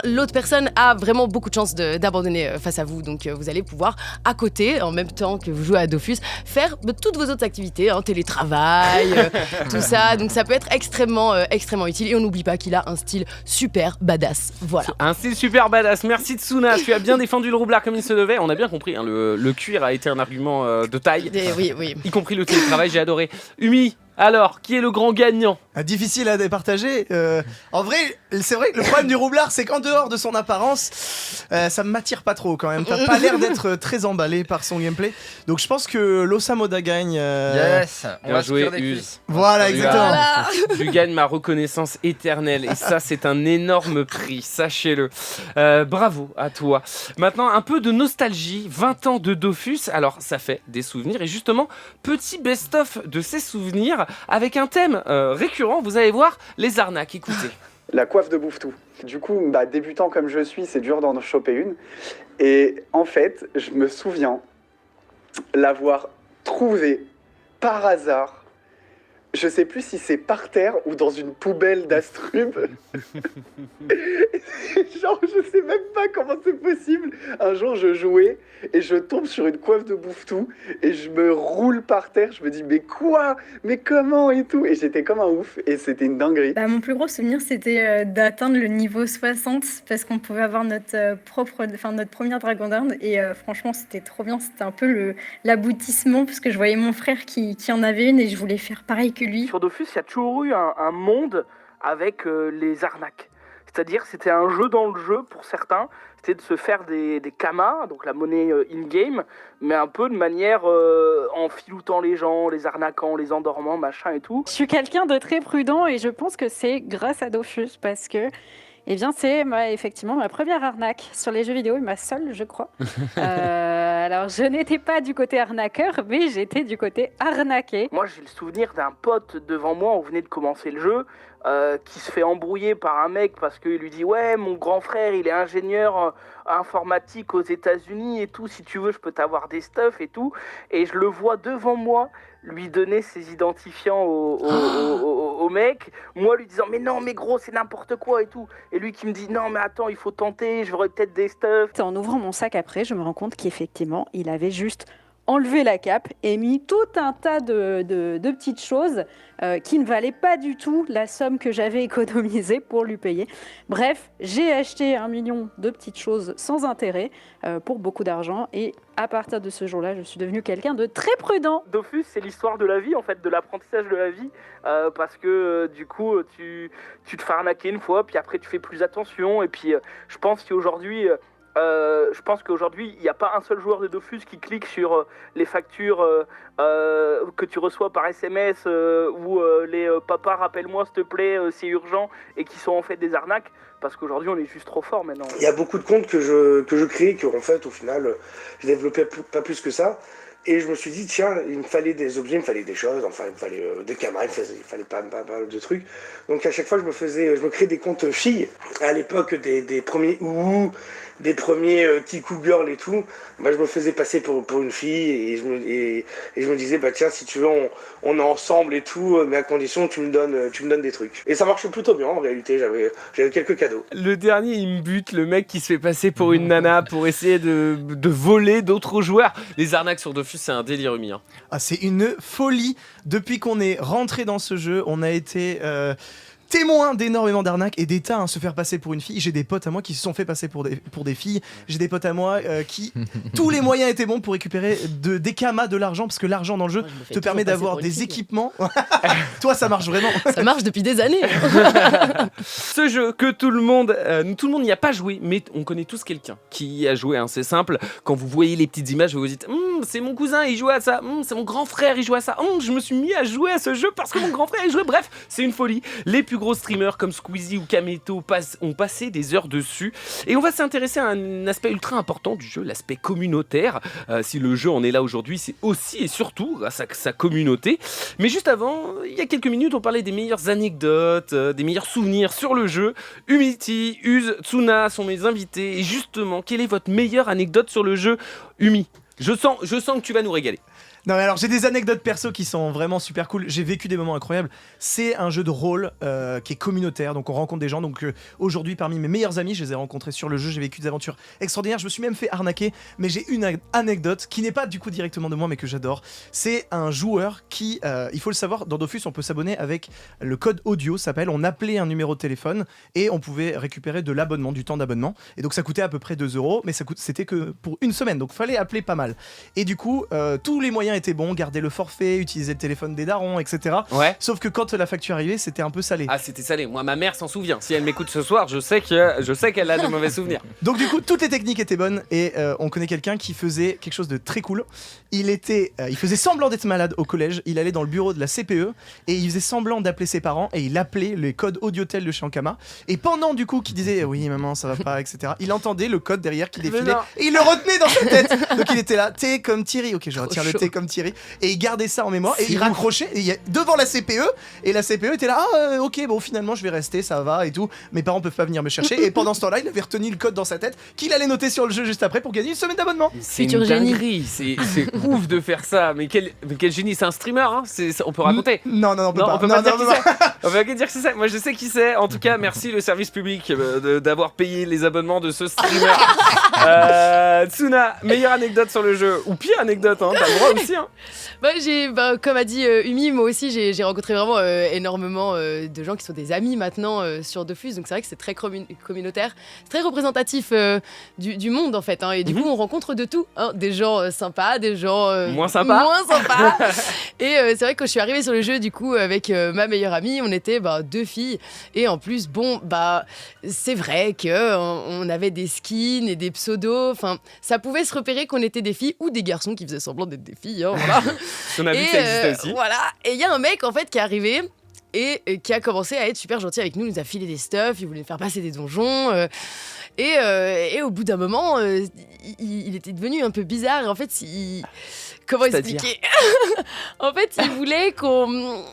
l'autre personne a vraiment beaucoup de chances d'abandonner face à vous. Donc vous allez pouvoir, à côté, en même temps que vous jouez à Dofus, faire toutes vos autres activités, télétravail, tout ça. Donc ça peut être extrêmement utile. Et on n'oublie pas qu'il a un style super badass. Voilà. Un style super badass. Merci Tsuna, tu as bien défendu le roublard comme il se devait. On a bien compris, hein, le cuir a été un argument de taille. Oui. Y compris le télétravail, j'ai adoré. Umi, alors, qui est le grand gagnant? Difficile à départager. En vrai, c'est vrai que le problème du roublard, c'est qu'en dehors de son apparence, ça me m'attire pas trop quand même. T'as pas l'air d'être très emballé par son gameplay. Donc je pense que l'Osamoda gagne. Yes, on Bien va joué, se cuire des Uz. cuisses. Voilà, exactement. Voilà. Tu gagnes ma reconnaissance éternelle et ça c'est un énorme prix, sachez-le. Bravo à toi. Maintenant un peu de nostalgie, 20 ans de Dofus, alors ça fait des souvenirs et justement petit best-of de ces souvenirs avec un thème récurrent, vous allez voir, les arnaques, écoutez. La coiffe de bouffe-tout. Du coup, débutant comme je suis, c'est dur d'en choper une. Et en fait, je me souviens l'avoir trouvée par hasard Je sais plus si c'est par terre ou dans une poubelle d'Astrub. Genre, je sais même pas comment c'est possible. Un jour, je jouais et je tombe sur une coiffe de Bouffe-Tout et je me roule par terre. Je me dis, mais quoi? Mais comment et tout? Et j'étais comme un ouf et c'était une dinguerie. Mon plus gros souvenir, c'était d'atteindre le niveau 60 parce qu'on pouvait avoir notre première Dragon d'Inde et franchement, c'était trop bien. C'était un peu l'aboutissement parce que je voyais mon frère qui en avait une et je voulais faire pareil que lui. Sur Dofus, il y a toujours eu un monde avec les arnaques. C'est-à-dire c'était un jeu dans le jeu pour certains, c'était de se faire des kamas, donc la monnaie in-game, mais un peu de manière en filoutant les gens, les arnaquant, les endormant, machin et tout. Je suis quelqu'un de très prudent et je pense que c'est grâce à Dofus parce que c'est effectivement ma première arnaque sur les jeux vidéo et ma seule, je crois. Alors, je n'étais pas du côté arnaqueur, mais j'étais du côté arnaqué. Moi, j'ai le souvenir d'un pote devant moi, on venait de commencer le jeu, qui se fait embrouiller par un mec parce qu'il lui dit « Ouais, mon grand frère, il est ingénieur informatique aux États-Unis et tout, si tu veux, je peux t'avoir des stuff et tout. » Et je le vois devant moi lui donner ses identifiants au mec, moi lui disant mais non mais gros c'est n'importe quoi et tout, et lui qui me dit non mais attends il faut tenter, j'aurais peut-être des stuff. En ouvrant mon sac après, je me rends compte qu'effectivement il avait juste enlevé la cape et mis tout un tas de petites choses qui ne valaient pas du tout la somme que j'avais économisée pour lui payer. Bref, j'ai acheté 1 million de petites choses sans intérêt pour beaucoup d'argent et à partir de ce jour-là, je suis devenue quelqu'un de très prudent. Dofus, c'est l'histoire de la vie, en fait, de l'apprentissage de la vie, parce que du coup, tu te fais arnaquer une fois, puis après tu fais plus attention, et puis je pense qu'aujourd'hui, il n'y a pas un seul joueur de Dofus qui clique sur les factures que tu reçois par SMS ou les papa rappelle-moi s'il te plaît, c'est urgent, et qui sont en fait des arnaques, parce qu'aujourd'hui on est juste trop fort maintenant. Il y a beaucoup de comptes que je crée, qu'en fait au final je développais pas plus que ça. Et je me suis dit, tiens, il me fallait des objets, il me fallait des choses, enfin il me fallait des caméras, il fallait pas mal de trucs. Donc à chaque fois je me créais des comptes filles. À l'époque des premiers des premiers Kiku Girl et tout, je me faisais passer pour une fille et je me disais tiens, si tu veux on est ensemble et tout, mais à condition tu me donnes des trucs. Et ça marche plutôt bien en réalité, j'avais quelques cadeaux. Le dernier il me bute, le mec qui se fait passer pour une nana pour essayer de voler d'autres joueurs. Les arnaques sur Dofus, c'est un délire Umi. Ah, c'est une folie. Depuis qu'on est rentré dans ce jeu, on a été témoin d'énormément d'arnaques et des tas, se faire passer pour une fille. J'ai des potes à moi qui se sont fait passer pour des filles. J'ai des potes à moi qui... tous les moyens étaient bons pour récupérer des kamas, de l'argent, parce que l'argent dans le jeu te permet d'avoir des équipements. Toi, ça marche vraiment. Ça marche depuis des années. Ce jeu que tout le monde n'y a pas joué, mais on connaît tous quelqu'un qui y a joué. C'est simple. Quand vous voyez les petites images, vous vous dites c'est mon cousin, il jouait à ça. C'est mon grand frère, il jouait à ça. Je me suis mis à jouer à ce jeu parce que mon grand frère, il jouait. Bref, c'est une folie. Les plus gros streamers comme Squeezie ou Kameto ont passé des heures dessus. Et on va s'intéresser à un aspect ultra important du jeu, l'aspect communautaire. Si le jeu en est là aujourd'hui, c'est aussi et surtout grâce à sa communauté. Mais juste avant, il y a quelques minutes, on parlait des meilleures anecdotes, des meilleurs souvenirs sur le jeu. Umiti, Uz, Tsuna sont mes invités. Et justement, quelle est votre meilleure anecdote sur le jeu, Umi ? Je sens que tu vas nous régaler. Non mais alors j'ai des anecdotes perso qui sont vraiment super cool, j'ai vécu des moments incroyables. C'est un jeu de rôle qui est communautaire, donc on rencontre des gens. Donc aujourd'hui parmi mes meilleurs amis, je les ai rencontrés sur le jeu, j'ai vécu des aventures extraordinaires. Je me suis même fait arnaquer, mais j'ai une anecdote qui n'est pas du coup directement de moi mais que j'adore. C'est un joueur qui, il faut le savoir, dans Dofus on peut s'abonner avec le code audio, on appelait un numéro de téléphone et on pouvait récupérer de l'abonnement, du temps d'abonnement. Et donc ça coûtait à peu près 2€, mais c'était que pour une semaine, donc fallait appeler pas mal. Et du coup tous les moyens étaient bons, garder le forfait, utiliser le téléphone des darons, etc. Ouais. Sauf que quand la facture arrivait, c'était un peu salé. Ah, c'était salé. Moi, ma mère s'en souvient. Si elle m'écoute ce soir, je sais qu'elle a de mauvais souvenirs. Donc du coup, toutes les techniques étaient bonnes et on connaît quelqu'un qui faisait quelque chose de très cool. Il faisait semblant d'être malade au collège. Il allait dans le bureau de la CPE et il faisait semblant d'appeler ses parents et il appelait les codes audiotel de chez Ankama. Et pendant du coup qu'il disait oui maman ça va pas, etc. Il entendait le code derrière qui défilait et il le retenait dans sa tête. Donc il était là, T comme Thierry. Ok, je retire le T comme comme Thierry, et il gardait ça en mémoire, et C'est il ouf. raccrochait devant la CPE, et la CPE était là, ok, bon finalement je vais rester, ça va et tout, mes parents peuvent pas venir me chercher, et pendant ce temps-là, il avait retenu le code dans sa tête, qu'il allait noter sur le jeu juste après pour gagner une semaine d'abonnement. C'est Futur une génie. dinguerie, c'est ouf de faire ça. Mais quel génie, c'est un streamer, hein, on peut raconter. Non, on peut Non, pas. on peut pas dire qui c'est. On peut pas dire qui c'est. Moi, je sais qui c'est. En tout cas, merci le service public d'avoir payé les abonnements de ce streamer. Tsuna, meilleure anecdote sur le jeu ou pire anecdote, hein, t'as le droit aussi. Hein. Comme a dit Umi, moi aussi j'ai rencontré vraiment énormément de gens qui sont des amis maintenant sur Dofus, donc c'est vrai que c'est très communautaire, c'est très représentatif du monde en fait, hein, et du coup on rencontre de tout, hein, des gens sympas, des gens Moins sympas. Et c'est vrai que quand je suis arrivée sur le jeu du coup avec ma meilleure amie, on était 2 filles, et en plus c'est vrai que on avait des skins et des pseudos, enfin ça pouvait se repérer qu'on était des filles ou des garçons qui faisaient semblant d'être des filles, hein, voilà. On a vu que ça existait aussi. Voilà, et il y a un mec en fait qui est arrivé et qui a commencé à être super gentil avec nous, il nous a filé des stuff, il voulait nous faire passer des donjons, et au bout d'un moment, il était devenu un peu bizarre, et en fait, comment expliquer? En fait, il voulait qu'on...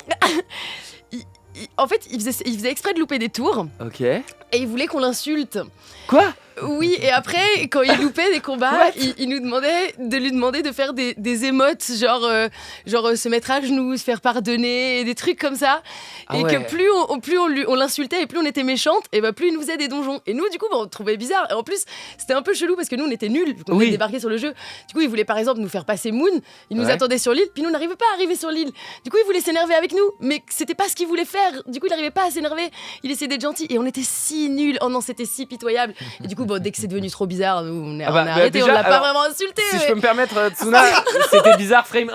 En fait, il faisait exprès de louper des tours, Ok. et il voulait qu'on l'insulte. Quoi? Oui, et après, quand il loupait des combats, il nous demandait de lui demander de faire des émotes, genre se mettre à genoux, se faire pardonner, des trucs comme ça. Ah et ouais. que plus on l'insultait et plus on était méchante, et plus il nous faisait des donjons. Et nous, du coup, on le trouvait bizarre. Et en plus, c'était un peu chelou parce que nous, on était nuls, on était débarqués sur le jeu. Du coup, il voulait par exemple nous faire passer Moon, il nous attendait sur l'île, puis nous, on n'arrivait pas à arriver sur l'île. Du coup, il voulait s'énerver avec nous, mais c'était pas ce qu'il voulait faire. Du coup, il n'arrivait pas à s'énerver, il essayait d'être gentil, et on était si nuls. Oh non, c'était si pitoyable. Et du coup, dès que c'est devenu trop bizarre, nous, on a arrêté, déjà, on l'a pas alors, vraiment insulté. Si je peux me permettre, Tsuna, c'était bizarre frame 1.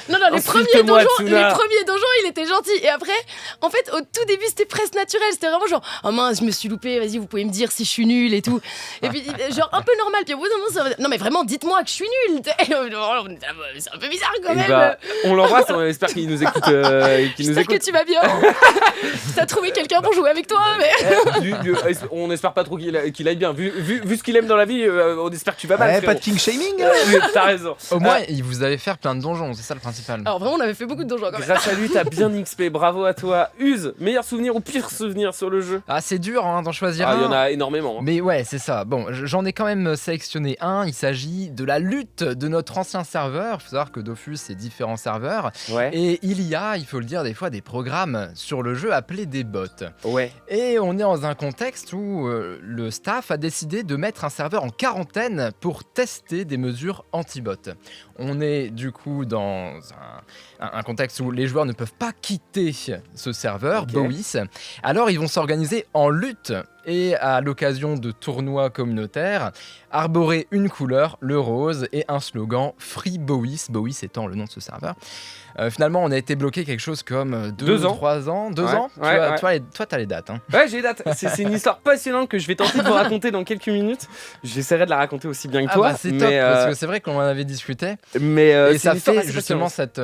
Non, les premiers donjons, il était gentil. Et après, en fait, au tout début, c'était presque naturel. C'était vraiment genre, oh mince, je me suis loupé, vas-y, vous pouvez me dire si je suis nulle et tout. Et puis, genre, un peu normal. Puis au bout d'un moment, ça va... Non, mais vraiment, dites-moi que je suis nulle. C'est un peu bizarre quand même. On l'embrasse, on espère qu'il nous écoute. J'espère que tu vas bien. T'as trouvé quelqu'un pour jouer avec toi, mais... On espère pas trop qu'il aille bien. Vu ce qu'il aime dans la vie, on espère que tu vas mal. Pas de king shaming. T'as raison. Au moins, il vous avait fait plein de donjons, c'est ça le principal. Alors vraiment, on avait fait beaucoup de donjons quand même. Grâce à lui, t'as bien XP. Bravo à toi. Use, meilleur souvenir ou pire souvenir sur le jeu? Ah, c'est dur d'en choisir un. Il y en a énormément. Mais ouais, c'est ça. Bon, j'en ai quand même sélectionné un. Il s'agit de la lutte de notre ancien serveur. Il faut savoir que Dofus, c'est différents serveurs. Ouais. Et il faut le dire, des fois des programmes sur le jeu appelés des bots. Ouais. Et on est dans un contexte où le staff a décidé de mettre un serveur en quarantaine pour tester des mesures anti-bot. On est du coup dans un contexte où les joueurs ne peuvent pas quitter ce serveur, Bowis. Alors ils vont s'organiser en lutte et à l'occasion de tournois communautaires, arborer une couleur, le rose, et un slogan Free Bowis, Bowis étant le nom de ce serveur. Finalement, on a été bloqué quelque chose comme 2 ans. 3 ans, 2 ans. Toi, t'as les dates. Hein. Ouais, j'ai les dates. C'est une histoire passionnante que je vais tenter de vous raconter dans quelques minutes. J'essaierai de la raconter aussi bien que toi. C'est top, parce que c'est vrai qu'on en avait discuté. Mais et ça fait justement cette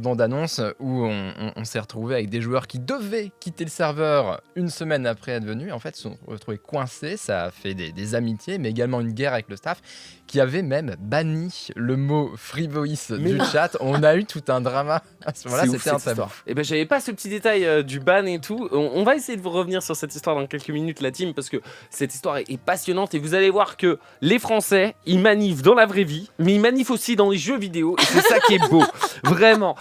bande-annonce où on s'est retrouvé avec des joueurs qui devaient quitter le serveur une semaine après être venus. En fait, ils se sont retrouvés coincés. Ça a fait des amitiés, mais également une guerre avec le staff qui avait même banni le mot Free Voice du chat. On a eu tout un drama à ce moment-là, c'était un tabou. Et ben j'avais pas ce petit détail du ban et tout. On va essayer de vous revenir sur cette histoire dans quelques minutes, la team, parce que cette histoire est passionnante et vous allez voir que les Français, ils manifent dans la vraie vie, mais ils manifent aussi dans les jeux vidéo et c'est ça qui est beau, vraiment.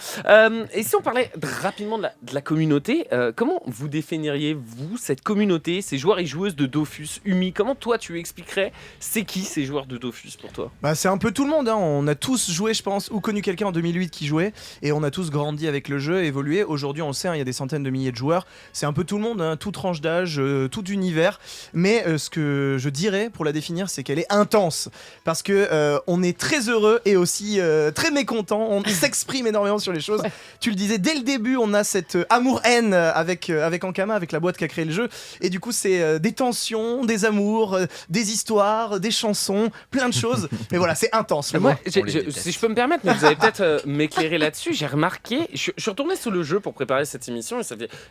Et si on parlait rapidement de la communauté, comment vous définiriez-vous cette communauté, ces joueurs et joueuses de Dofus? Umi, comment toi tu expliquerais c'est qui ces joueurs de Dofus pour toi? C'est un peu tout le monde, hein. On a tous joué, je pense, ou connu quelqu'un en 2008 qui jouait, et on a tous grandi avec le jeu, évolué. Aujourd'hui, on le sait, hein, il y a des centaines de milliers de joueurs. C'est un peu tout le monde, hein, toute tranche d'âge, tout univers. Mais ce que je dirais pour la définir, c'est qu'elle est intense, parce que on est très heureux et aussi très mécontent. On s'exprime énormément sur les choses. Ouais. Tu le disais dès le début, on a cette amour-haine avec Ankama, avec la boîte qui a créé le jeu, et du coup, c'est des tensions, des amours, des histoires, des chansons, plein de choses. Mais voilà, c'est intense. Moi, si je peux me permettre, mais vous allez peut-être m'éclairer là-dessus. J'ai remarqué, je suis retourné sur le jeu pour préparer cette émission, et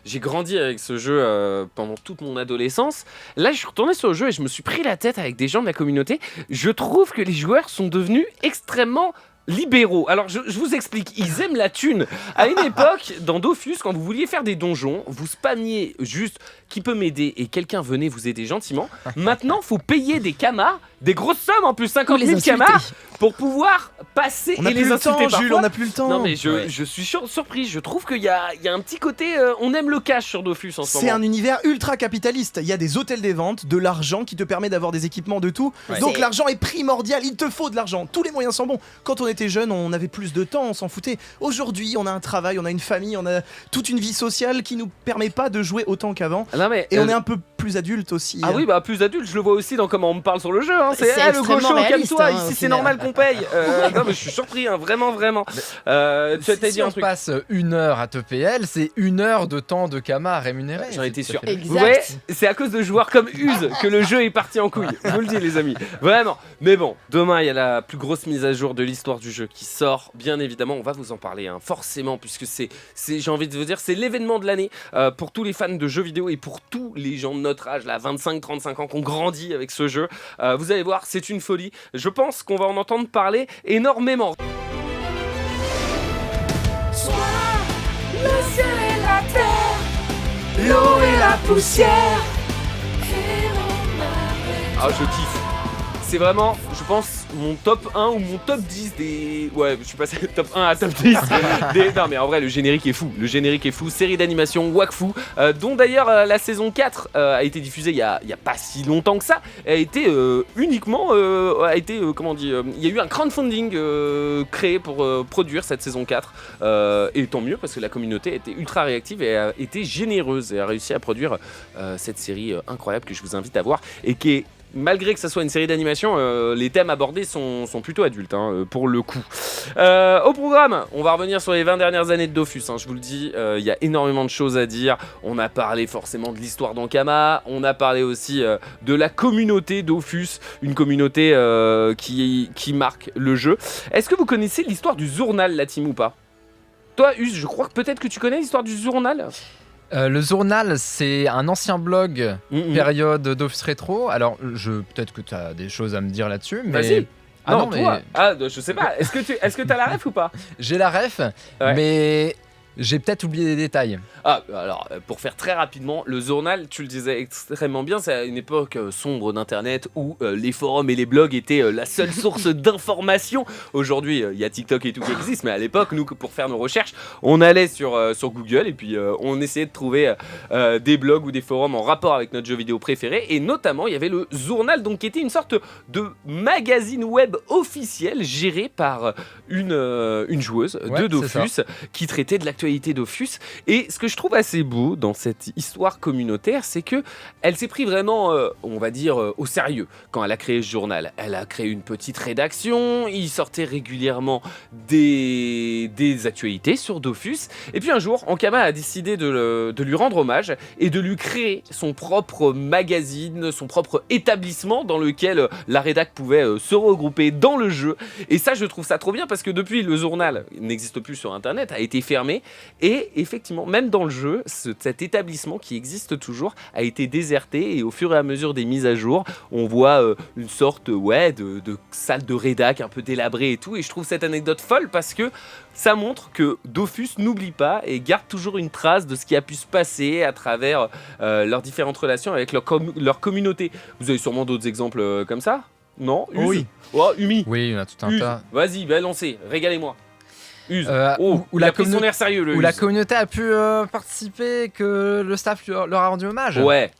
j'ai grandi avec ce jeu pendant toute mon adolescence. Là, je suis retourné sur le jeu et je me suis pris la tête avec des gens de la communauté. Je trouve que les joueurs sont devenus extrêmement libéraux. Alors je vous explique, ils aiment la thune. À une époque, dans Dofus, quand vous vouliez faire des donjons, vous spammiez juste qui peut m'aider et quelqu'un venait vous aider gentiment. Maintenant, faut payer des kamas, des grosses sommes en plus, 50 000 kamas, pour pouvoir passer On a et plus les le insulter temps, parfois. Jules, on n'a plus le temps. Non mais je suis surpris, je trouve qu'il y a un petit côté, on aime le cash sur Dofus en ce moment. C'est un univers ultra capitaliste. Il y a des hôtels des ventes, de l'argent qui te permet d'avoir des équipements de tout. Ouais. Donc l'argent est primordial, il te faut de l'argent. Tous les moyens sont bons. Quand on était jeune, on avait plus de temps, on s'en foutait. Aujourd'hui, on a un travail, on a une famille, on a toute une vie sociale qui nous permet pas de jouer autant qu'avant. Non, mais, Et on est un peu plus adulte aussi. Ah oui, bah plus adulte, je le vois aussi dans comment on me parle sur le jeu. Hein. C'est C'est le gros extrêmement show, réaliste, calme-toi, hein, ici au c'est final. normal qu'on paye. Non mais je suis surpris, hein, vraiment. Tu as dit Si un on truc. passe 1 heure à te PL, c'est 1 heure de temps de Kama rémunéré. J'en étais C'est sûr. tout à fait Exact. Vous voyez, c'est à cause de joueurs comme Use que le jeu est parti en couille. Je vous le dis les amis, vraiment. Mais bon, demain il y a la plus grosse mise à jour de l'histoire du jeu qui sort. Bien évidemment, on va vous en parler, hein, forcément, puisque c'est, j'ai envie de vous dire, c'est l'événement de l'année pour tous les fans de jeux vidéo et pour tous les gens de notre âge, là, 25-35 ans, qu'on grandit avec ce jeu. Vous allez voir, c'est une folie. Je pense qu'on va en entendre parler énormément. Le ciel et la terre, l'eau et la poussière. Ah, je kiffe. C'est vraiment, je pense, mon top 1 ou mon top 10 des... Ouais, je suis passé de top 1 à top 10 des... Non mais en vrai, le générique est fou. Le générique est fou. Série d'animation Wakfu, dont d'ailleurs la saison 4 a été diffusée il y a pas si longtemps que ça. A été uniquement... comment on dit il y a eu un crowdfunding créé pour produire cette saison 4. Et tant mieux, parce que la communauté a été ultra réactive et a été généreuse et a réussi à produire cette série incroyable que je vous invite à voir et qui est... Malgré que ça soit une série d'animation, les thèmes abordés sont plutôt adultes, hein, pour le coup. Au programme, on va revenir sur les 20 dernières années de Dofus, hein, je vous le dis, il y a énormément de choses à dire. On a parlé forcément de l'histoire d'Ankama, on a parlé aussi de la communauté Dofus, une communauté qui marque le jeu. Est-ce que vous connaissez l'histoire du journal, la team, ou pas? Toi, Us, je crois que peut-être que tu connais l'histoire du journal. Le journal, c'est un ancien blog période Dofus Rétro. Alors, peut-être que tu as des choses à me dire là-dessus, mais... Vas-y. Ah non, toi. mais... Ah, je sais pas. Est-ce que t'as la ref ou pas? J'ai la ref, Ouais. mais j'ai peut-être oublié des détails. Ah, alors, pour faire très rapidement, le journal, tu le disais extrêmement bien, c'est à une époque sombre d'Internet où les forums et les blogs étaient la seule source d'information. Aujourd'hui, il y a TikTok et tout qui existe, mais à l'époque, nous, pour faire nos recherches, on allait sur Google et puis on essayait de trouver des blogs ou des forums en rapport avec notre jeu vidéo préféré. Et notamment, il y avait le journal, donc, qui était une sorte de magazine web officiel géré par une joueuse de Dofus qui traitait de l'actualité Dofus. Et ce que je trouve assez beau dans cette histoire communautaire, c'est que elle s'est pris vraiment, on va dire, au sérieux quand elle a créé ce journal. Elle a créé une petite rédaction, il sortait régulièrement des actualités sur Dofus. Et puis un jour, Ankama a décidé de lui rendre hommage et de lui créer son propre magazine, son propre établissement dans lequel la rédac pouvait se regrouper dans le jeu. Et ça, je trouve ça trop bien parce que depuis, le journal n'existe plus sur Internet, a été fermé. Et effectivement, même dans le jeu, cet établissement qui existe toujours a été déserté et au fur et à mesure des mises à jour, on voit une sorte de salle de rédac un peu délabrée et tout. Et je trouve cette anecdote folle parce que ça montre que Dofus n'oublie pas et garde toujours une trace de ce qui a pu se passer à travers leurs différentes relations avec leur communauté. Vous avez sûrement d'autres exemples comme ça? Non? Oui. Oh, Umi. Oui, il y en a tout un tas. Vas-y, balancez, régalez-moi. Où il a pris son air sérieux, le où la Use. communauté a pu participer, que le staff leur a rendu hommage. Ouais.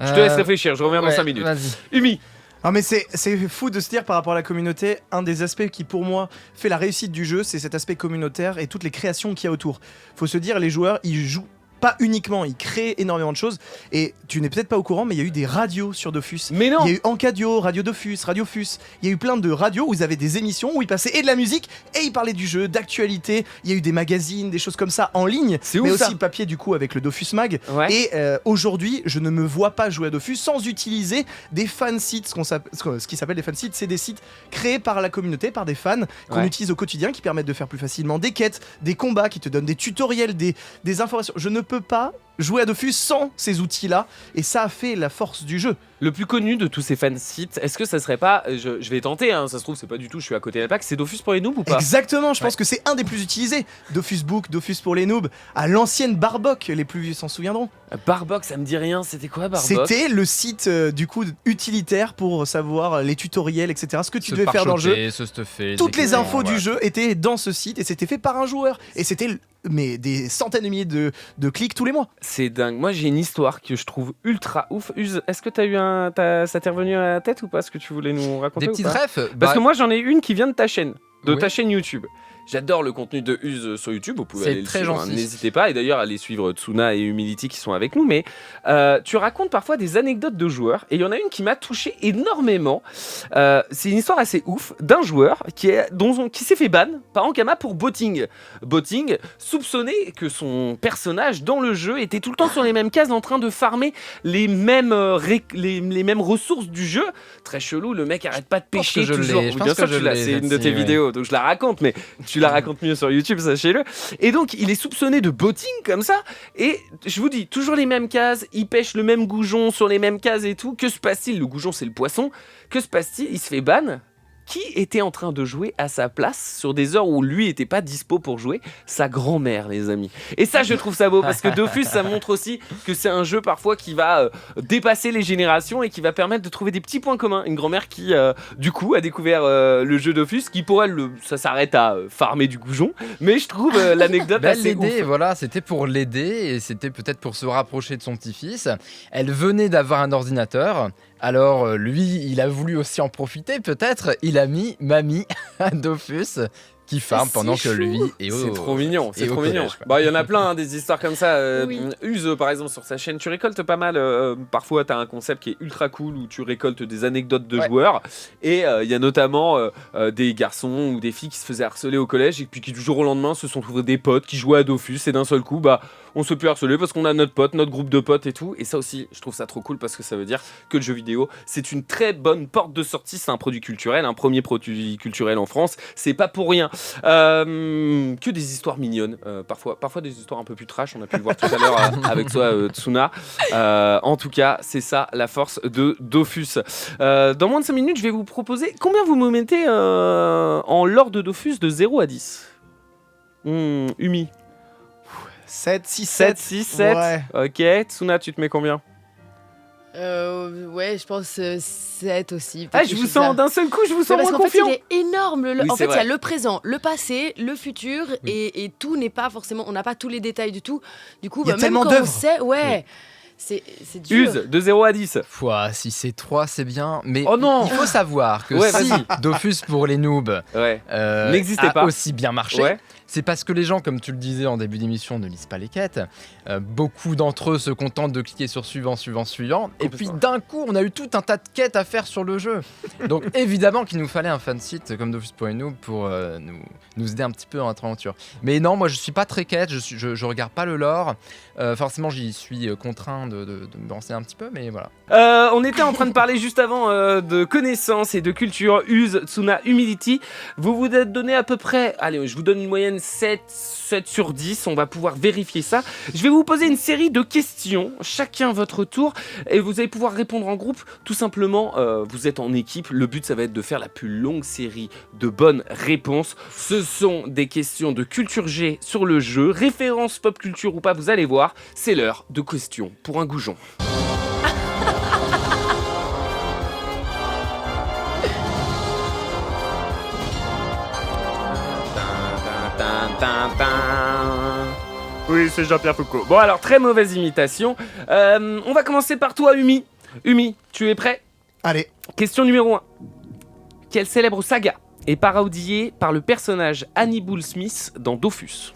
Je te laisse réfléchir, je reviens dans 5 minutes. Vas-y. Umi. Ah mais c'est fou de se dire par rapport à la communauté, un des aspects qui pour moi fait la réussite du jeu, c'est cet aspect communautaire et toutes les créations qu'il y a autour. Faut se dire, les joueurs, ils jouent pas uniquement, ils créent énormément de choses. Et tu n'es peut-être pas au courant, mais il y a eu des radios sur Dofus. Mais non. Il y a eu Encadio, Radio Dofus, Radio Fus. Il y a eu plein de radios où ils avaient des émissions où ils passaient et de la musique et ils parlaient du jeu, d'actualité. Il y a eu des magazines, des choses comme ça en ligne, C'est mais ouf, aussi ça. papier du coup avec le Dofus Mag. Ouais. Et aujourd'hui, je ne me vois pas jouer à Dofus sans utiliser des fansites. Ce qui s'appelle des fansites, c'est des sites créés par la communauté, par des fans qu'on Ouais. utilise au quotidien, qui permettent de faire plus facilement des quêtes, des combats, qui te donnent des tutoriels, des informations. Je ne peut pas jouer à Dofus sans ces outils-là, et ça a fait la force du jeu. Le plus connu de tous ces fansites, est-ce que ça serait pas, je vais tenter, hein, ça se trouve c'est pas du tout, je suis à côté de la plaque, c'est Dofus pour les noobs ou pas? Exactement, je pense que c'est un des plus utilisés. Dofus Book, Dofus pour les noobs, à l'ancienne Barboc, les plus vieux s'en souviendront. Barboc, ça me dit rien, c'était quoi Barboc? C'était le site du coup utilitaire pour savoir les tutoriels, etc. Ce que tu devais faire dans le jeu. Toutes les infos du jeu étaient dans ce site et c'était fait par un joueur. Et c'était des centaines de milliers de clics tous les mois. C'est dingue. Moi j'ai une histoire que je trouve ultra ouf. Uz, est-ce que t'as eu ça t'est revenu à la tête ou pas, ce que tu voulais nous raconter? Des petites refs? Parce que moi j'en ai une qui vient de ta chaîne, Oui. ta chaîne YouTube. J'adore le contenu de Uz sur YouTube, vous pouvez aller le très suivre, gentil. n'hésitez pas, et d'ailleurs allez suivre Tsuna et Humility qui sont avec nous, mais tu racontes parfois des anecdotes de joueurs, et il y en a une qui m'a touché énormément. C'est une histoire assez ouf d'un joueur qui s'est fait ban par Ankama pour botting. Botting, soupçonné que son personnage dans le jeu était tout le temps sur les mêmes cases en train de farmer les mêmes ressources du jeu. Très chelou, le mec arrête pas de pêcher toujours. Oui, bien sûr que tu l'as, c'est une de tes vidéos, donc je la raconte, mais tu la racontes mieux sur YouTube, sachez-le. Et donc, il est soupçonné de botting comme ça. Et je vous dis, toujours les mêmes cases, il pêche le même goujon sur les mêmes cases et tout. Que se passe-t-il? Le goujon, c'est le poisson. Que se passe-t-il? Il se fait ban. Qui était en train de jouer à sa place sur des heures où lui était pas dispo pour jouer? Sa grand-mère, les amis. Et ça, je trouve ça beau parce que Dofus, ça montre aussi que c'est un jeu parfois qui va dépasser les générations et qui va permettre de trouver des petits points communs. Une grand-mère qui, du coup, a découvert le jeu Dofus, qui pour elle, ça s'arrête à farmer du goujon. Mais je trouve l'anecdote assez l'aider, ouf. voilà, c'était pour l'aider et c'était peut-être pour se rapprocher de son petit-fils. Elle venait d'avoir un ordinateur. Alors lui, il a voulu aussi en profiter peut-être. Il a mis mamie à Dofus qui farme pendant que lui est au C'est trop mignon, c'est et au trop mignon. collège, quoi. Bah, il y en a plein, hein, des histoires comme ça. Oui. Uz, par exemple, sur sa chaîne, tu récoltes pas mal. Parfois, tu as un concept qui est ultra cool où tu récoltes des anecdotes de joueurs. Et il y a notamment des garçons ou des filles qui se faisaient harceler au collège et puis qui, du jour au lendemain, se sont trouvés des potes qui jouaient à Dofus. Et d'un seul coup, bah, on se peut harceler parce qu'on a notre pote, notre groupe de potes et tout. Et ça aussi, je trouve ça trop cool parce que ça veut dire que le jeu vidéo, c'est une très bonne porte de sortie. C'est un produit culturel, un premier produit culturel en France. C'est pas pour rien. Que des histoires mignonnes, parfois des histoires un peu plus trash, on a pu le voir tout à l'heure avec toi Tsuna. En tout cas, c'est ça la force de Dofus. Dans moins de 5 minutes, je vais vous proposer combien vous me mettez en lore de Dofus de 0 à 10. Umi 7, 6, 7, 6, 7. Ouais. Ok, Tsuna, tu te mets combien? Ouais, je pense 7 aussi. Ah, je vous sens d'un seul coup, je vous sens parce moins qu'en fait, confiant. il est énorme. Oui, En c'est fait, il y a vrai. le présent, le passé, le futur, et tout n'est pas forcément. On n'a pas tous les détails du tout. Du coup, Il y a même tellement quand on d'œuvres. sait, ouais, c'est dur. Uz, de 0 à 10. Pouah, si c'est 3, c'est bien. Mais Oh non. il faut savoir que Ouais, si vas-y. Dofus pour les noobs Ouais. N'existait a pas. aussi bien marché, Ouais. c'est parce que les gens, comme tu le disais en début d'émission, ne lisent pas les quêtes. Beaucoup d'entre eux se contentent de cliquer sur suivant. Et puis d'un coup, on a eu tout un tas de quêtes à faire sur le jeu. Donc évidemment qu'il nous fallait un fansite comme Dofus pour les noobs pour nous aider un petit peu dans notre aventure. Mais non, moi je suis pas très quête, je regarde pas le lore. Forcément, j'y suis contraint de me renseigner un petit peu, mais voilà. On était en train de parler juste avant de connaissances et de culture. Uz, Tsuna, Humility. Vous vous êtes donné à peu près, allez, je vous donne une moyenne 7 sur 10. On va pouvoir vérifier ça. Je vais vous poser une série de questions, chacun votre tour, et vous allez pouvoir répondre en groupe. Tout simplement, vous êtes en équipe. Le but, ça va être de faire la plus longue série de bonnes réponses. Ce sont des questions de culture G sur le jeu. Référence pop culture ou pas, vous allez voir. C'est l'heure de questions pour un goujon. Oui, c'est Jean-Pierre Foucault. Bon alors, très mauvaise imitation. On va commencer par toi, Umi. Umi, tu es prêt? Allez. Question numéro 1. Quelle célèbre saga est parodiée par le personnage Hannibal Smith dans Dofus?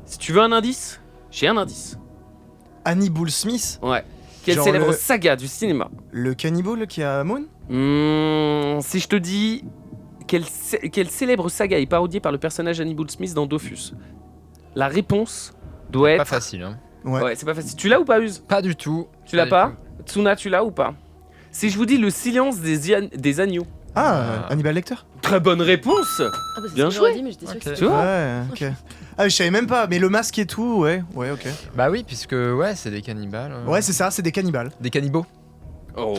Si tu veux un indice, j'ai un indice. Hannibal Smith. Ouais. Quelle Genre célèbre le- saga du cinéma? Le cannibale qui a Moon. Si je te dis quelle célèbre saga est parodiée par le personnage Hannibal Smith dans Dofus? La réponse doit être... Pas facile, hein. Ouais, c'est pas facile. Tu l'as ou pas, Uz? Pas du tout. Tu l'as du pas? tout. Tsuna, tu l'as ou pas? Si je vous dis le silence des agneaux. Ah, Hannibal Lecter. Très bonne réponse. Ah bah c'est Bien ce que j'aurais joué. dit, mais j'étais sûre que Tu c'était vois Ouais, ok. Ah, je savais même pas, mais le masque et tout, ouais, ok. Bah oui, puisque ouais, c'est des cannibales. Ouais, c'est ça, c'est des cannibales. Des cannibaux. Oh.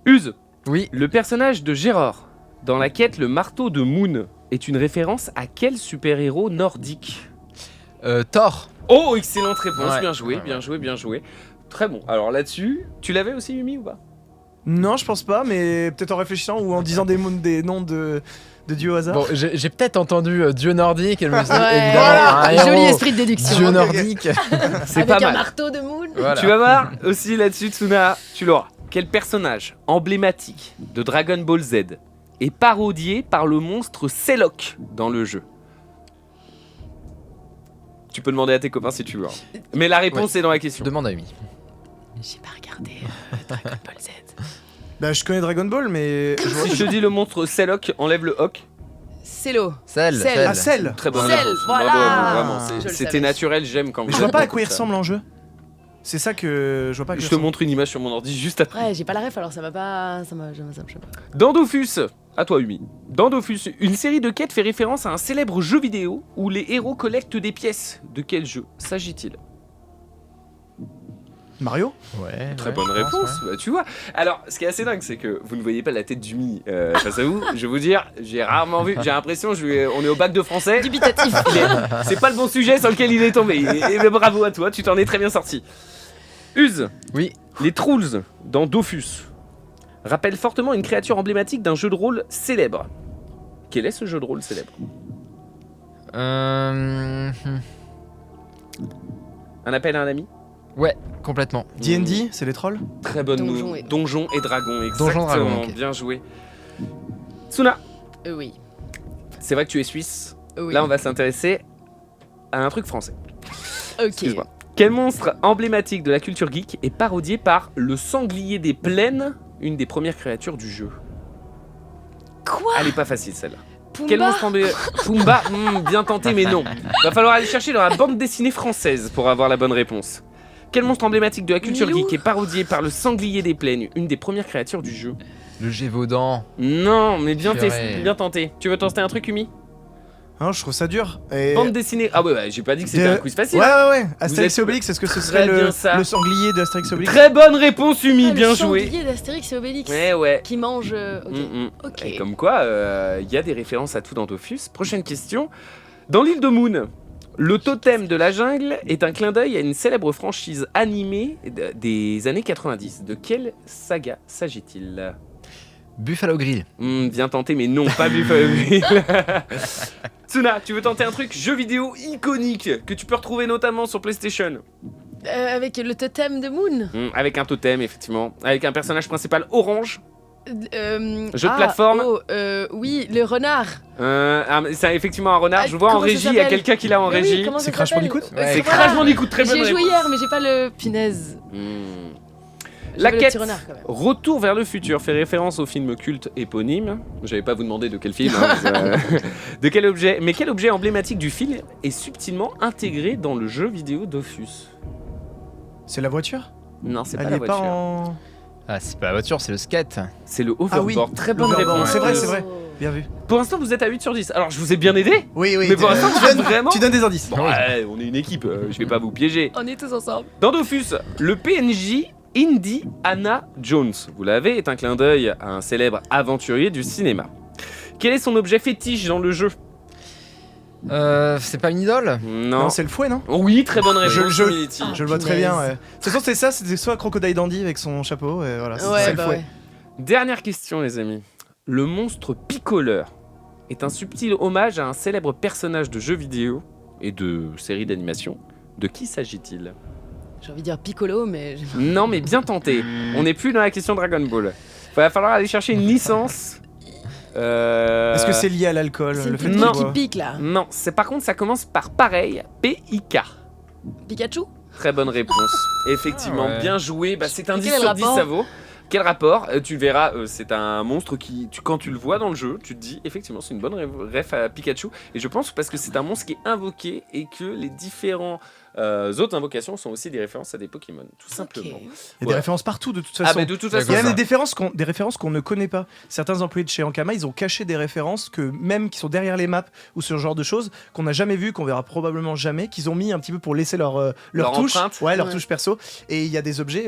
Use. Oui. Le personnage de Gérard dans la quête Le Marteau de Moon est une référence à quel super-héros nordique? Thor. Oh, excellente réponse, Ouais. bien joué, bien joué, bien joué. Très bon. Alors là-dessus, tu l'avais aussi, Yumi, ou pas? Non, je pense pas, mais peut-être en réfléchissant ou en disant des noms de dieux au hasard. Bon, j'ai peut-être entendu dieu nordique et je me suis dit, Ouais, évidemment, voilà. un héros, Joli esprit de déduction. dieu Ok, ok. nordique. C'est Avec pas un mal. marteau de moule. Voilà. Tu vas voir aussi là-dessus, Tsuna, tu l'auras. Quel personnage emblématique de Dragon Ball Z est parodié par le monstre Selok dans le jeu? Tu peux demander à tes copains si tu veux. Hein. Mais la réponse est dans la question. Demande à Yumi. J'ai pas regardé Dragon Ball Z. Bah, je connais Dragon Ball, mais. Si je te dis le monstre Selok, enlève le hoc. Célo. Cell. Cell. Ah, Cell. Très bonne Cell, réponse. voilà. Bravo, vraiment, Je le c'était savais. naturel, j'aime quand vous Je vois faites pas à beaucoup quoi il de ça. ressemble en jeu. C'est ça que je vois pas à quoi Je il te ressemble. montre une image sur mon ordi juste après. Ouais, j'ai pas la ref alors ça m'a pas. Ça me choque pas. Dans Dofus, à toi Umi. Dans Dofus, une série de quêtes fait référence à un célèbre jeu vidéo où les héros collectent des pièces. De quel jeu s'agit-il? Mario. Ouais. Très ouais, bonne je pense, réponse, ouais. bah, tu vois. Alors, ce qui est assez dingue, c'est que vous ne voyez pas la tête d'Umi face à vous. Je vais vous dire, j'ai rarement vu, j'ai l'impression, on est au bac de français. Dubitatif. C'est pas le bon sujet sur lequel il est tombé. Et bravo à toi, tu t'en es très bien sorti. Use. Oui. Les Trolls dans Dofus rappellent fortement une créature emblématique d'un jeu de rôle célèbre. Quel est ce jeu de rôle célèbre? Hmm. Un appel à un ami? Ouais, complètement. D&D, c'est les trolls. Très bonne Donjon move. et- Donjon et Dragon, exactement. Donjon Dragon, ok. Bien joué. Tsuna, Oui. c'est vrai que tu es suisse. Oui. Là, on va s'intéresser à un truc français. Ok. Excuse-moi. Quel monstre emblématique de la culture geek est parodié par le sanglier des plaines, une des premières créatures du jeu? Quoi? Elle est pas facile celle-là. Pumba. Quel monstre Pumba, bien tenté, mais non. Va falloir aller chercher dans la bande dessinée française pour avoir la bonne réponse. Quel monstre emblématique de la culture Milou. geek est parodié par le sanglier des plaines, une des premières créatures du jeu? Le Gévaudan. Non, mais bien Purée. tenté. Tu veux tenter un truc, Umi? Hein, je trouve ça dur. Et... Bande dessinée. Ah ouais, j'ai pas dit que c'était un quiz facile. Ouais, hein. ouais, ouais. Astérix êtes- et Obélix, est-ce que ce Très serait bien ça. le sanglier de Astérix et Obélix? Très bonne réponse, Umi, Ah, bien le joué. sanglier d'Astérix et Obélix. Ouais. Qui mange. Ok. Ok. Et comme quoi, il y a des références à tout dans Dofus. Prochaine question. Dans l'île de Moon, le totem de la jungle est un clin d'œil à une célèbre franchise animée des années 90. De quelle saga s'agit-il? Buffalo Grill. Bien tenté, mais non, pas Buffalo Grill. Tsuna, tu veux tenter un truc jeu vidéo iconique que tu peux retrouver notamment sur PlayStation? Avec le totem de Moon. Avec un totem, effectivement. Avec un personnage principal orange. Jeu Jeu de plateforme. Oui, le renard. C'est effectivement un renard. Ah, Je vois en comment ça régie, il y a s'appelle? quelqu'un qui l'a en Mais oui, régie. comment ça C'est Crash s'appelle Bandicoot Ouais. C'est Voilà. Crash Bandicoot, très bonne J'ai joué réponse. hier, mais j'ai pas le punaise. La J'avais le quête petit renard, quand même. Retour vers le futur fait référence au film culte éponyme. Je vais pas vous demander de quel film. Hein, de quel objet. Mais quel objet emblématique du film est subtilement intégré dans le jeu vidéo Dofus? C'est la voiture? Non, c'est Elle pas y la est pas voiture. en. Ah, c'est pas la voiture, c'est le skate. C'est le Ah oui, hoverboard. Très bonne l'hoverboard. réponse. C'est vrai, Euh, c'est vrai. Bien vu. Pour l'instant, vous êtes à 8 sur 10. Alors, je vous ai bien aidé. Oui, oui. Mais pour l'instant, vous êtes vraiment. Tu donnes des indices. Bon, ouais, on est une équipe, je vais pas vous piéger. On est tous ensemble. Dans Dofus, le PNJ Indiana Jones, vous l'avez, est un clin d'œil à un célèbre aventurier du cinéma. Quel est son objet fétiche dans le jeu? C'est pas une idole? Non. Non, c'est le fouet, non? Oui, très bonne réponse. Je- Humility. Je le vois très bien, ouais. De toute façon, c'est ça, c'était soit Crocodile Dandy avec son chapeau, et voilà, c'est Ouais, le bah fouet. ouais. Dernière question, les amis. Le monstre picoleur est un subtil hommage à un célèbre personnage de jeux vidéo et de séries d'animation. De qui s'agit-il? J'ai envie de dire Piccolo, mais. Non, mais bien tenté. On n'est plus dans la question Dragon Ball. Il va falloir aller chercher une licence. Est-ce que c'est lié à l'alcool? C'est le une fait petite Non. qu'il qui boit pique là. Non, c'est par contre ça commence par pareil, P-I-K. Pikachu. Très bonne réponse. Effectivement, Ah ouais. bien joué. Bah, c'est un Et 10 quel est sur le 10, rapport ça vaut. Quel rapport? Tu le verras, c'est un monstre qui, quand tu le vois dans le jeu, tu te dis effectivement c'est une bonne ref à Pikachu. Et je pense parce que c'est un monstre qui est invoqué et que les différents autres invocations sont aussi des références à des Pokémon, tout simplement. Il y a des références partout de toute façon. Ah, mais de toute façon, il y a même des références qu'on ne connaît pas. Certains employés de chez Ankama, ils ont caché des références qui sont derrière les maps ou ce genre de choses qu'on n'a jamais vu, qu'on verra probablement jamais, qu'ils ont mis un petit peu pour laisser leur touche, leur touche perso. Et il y a des objets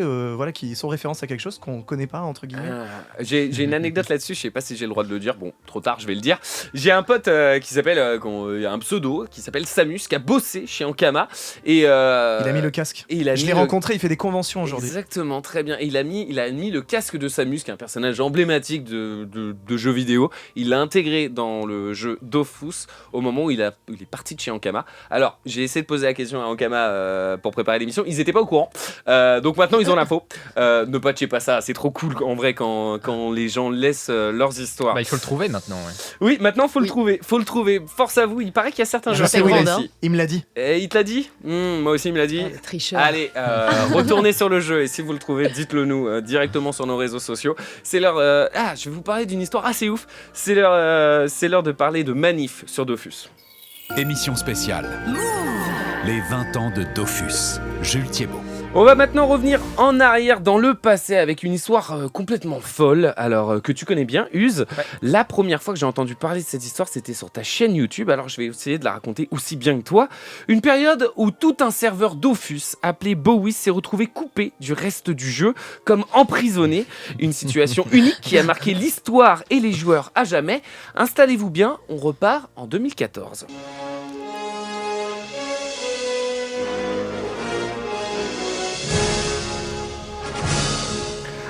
qui sont références à quelque chose qu'on connaît pas entre guillemets. J'ai une anecdote là-dessus, je sais pas si j'ai le droit de le dire, bon, trop tard, je vais le dire. J'ai un pote qui s'appelle, un pseudo, qui s'appelle Samus, qui a bossé chez Ankama. Et, il a mis le casque. Je l'ai rencontré, il fait des conventions aujourd'hui. Exactement, très bien. Et il a mis le casque de Samus, qui est un personnage emblématique de jeux vidéo. Il l'a intégré dans le jeu Dofus au moment où il est parti de chez Ankama. Alors, j'ai essayé de poser la question à Ankama pour préparer l'émission. Ils étaient pas au courant. Donc maintenant, ils ont l'info. Ne patchez pas ça, c'est trop cool en vrai quand les gens laissent leurs histoires. Bah, il faut le trouver maintenant. Ouais. Oui, maintenant, faut le trouver. Force à vous, il paraît qu'il y a certains jeux. Il me l'a dit. Et il te l'a dit moi aussi, il me l'a dit. Tricheur. Allez, retournez sur le jeu et si vous le trouvez, dites-le nous directement sur nos réseaux sociaux. C'est l'heure. Je vais vous parler d'une histoire assez ouf. C'est l'heure de parler de Manif sur Dofus. Émission spéciale. Les 20 ans de Dofus. Jules Thiebaud. On va maintenant revenir en arrière dans le passé avec une histoire complètement folle, alors que tu connais bien, Uz. Ouais. La première fois que j'ai entendu parler de cette histoire, c'était sur ta chaîne YouTube, alors je vais essayer de la raconter aussi bien que toi. Une période où tout un serveur Dofus appelé Bowis s'est retrouvé coupé du reste du jeu, comme emprisonné. Une situation unique qui a marqué l'histoire et les joueurs à jamais. Installez-vous bien, on repart en 2014.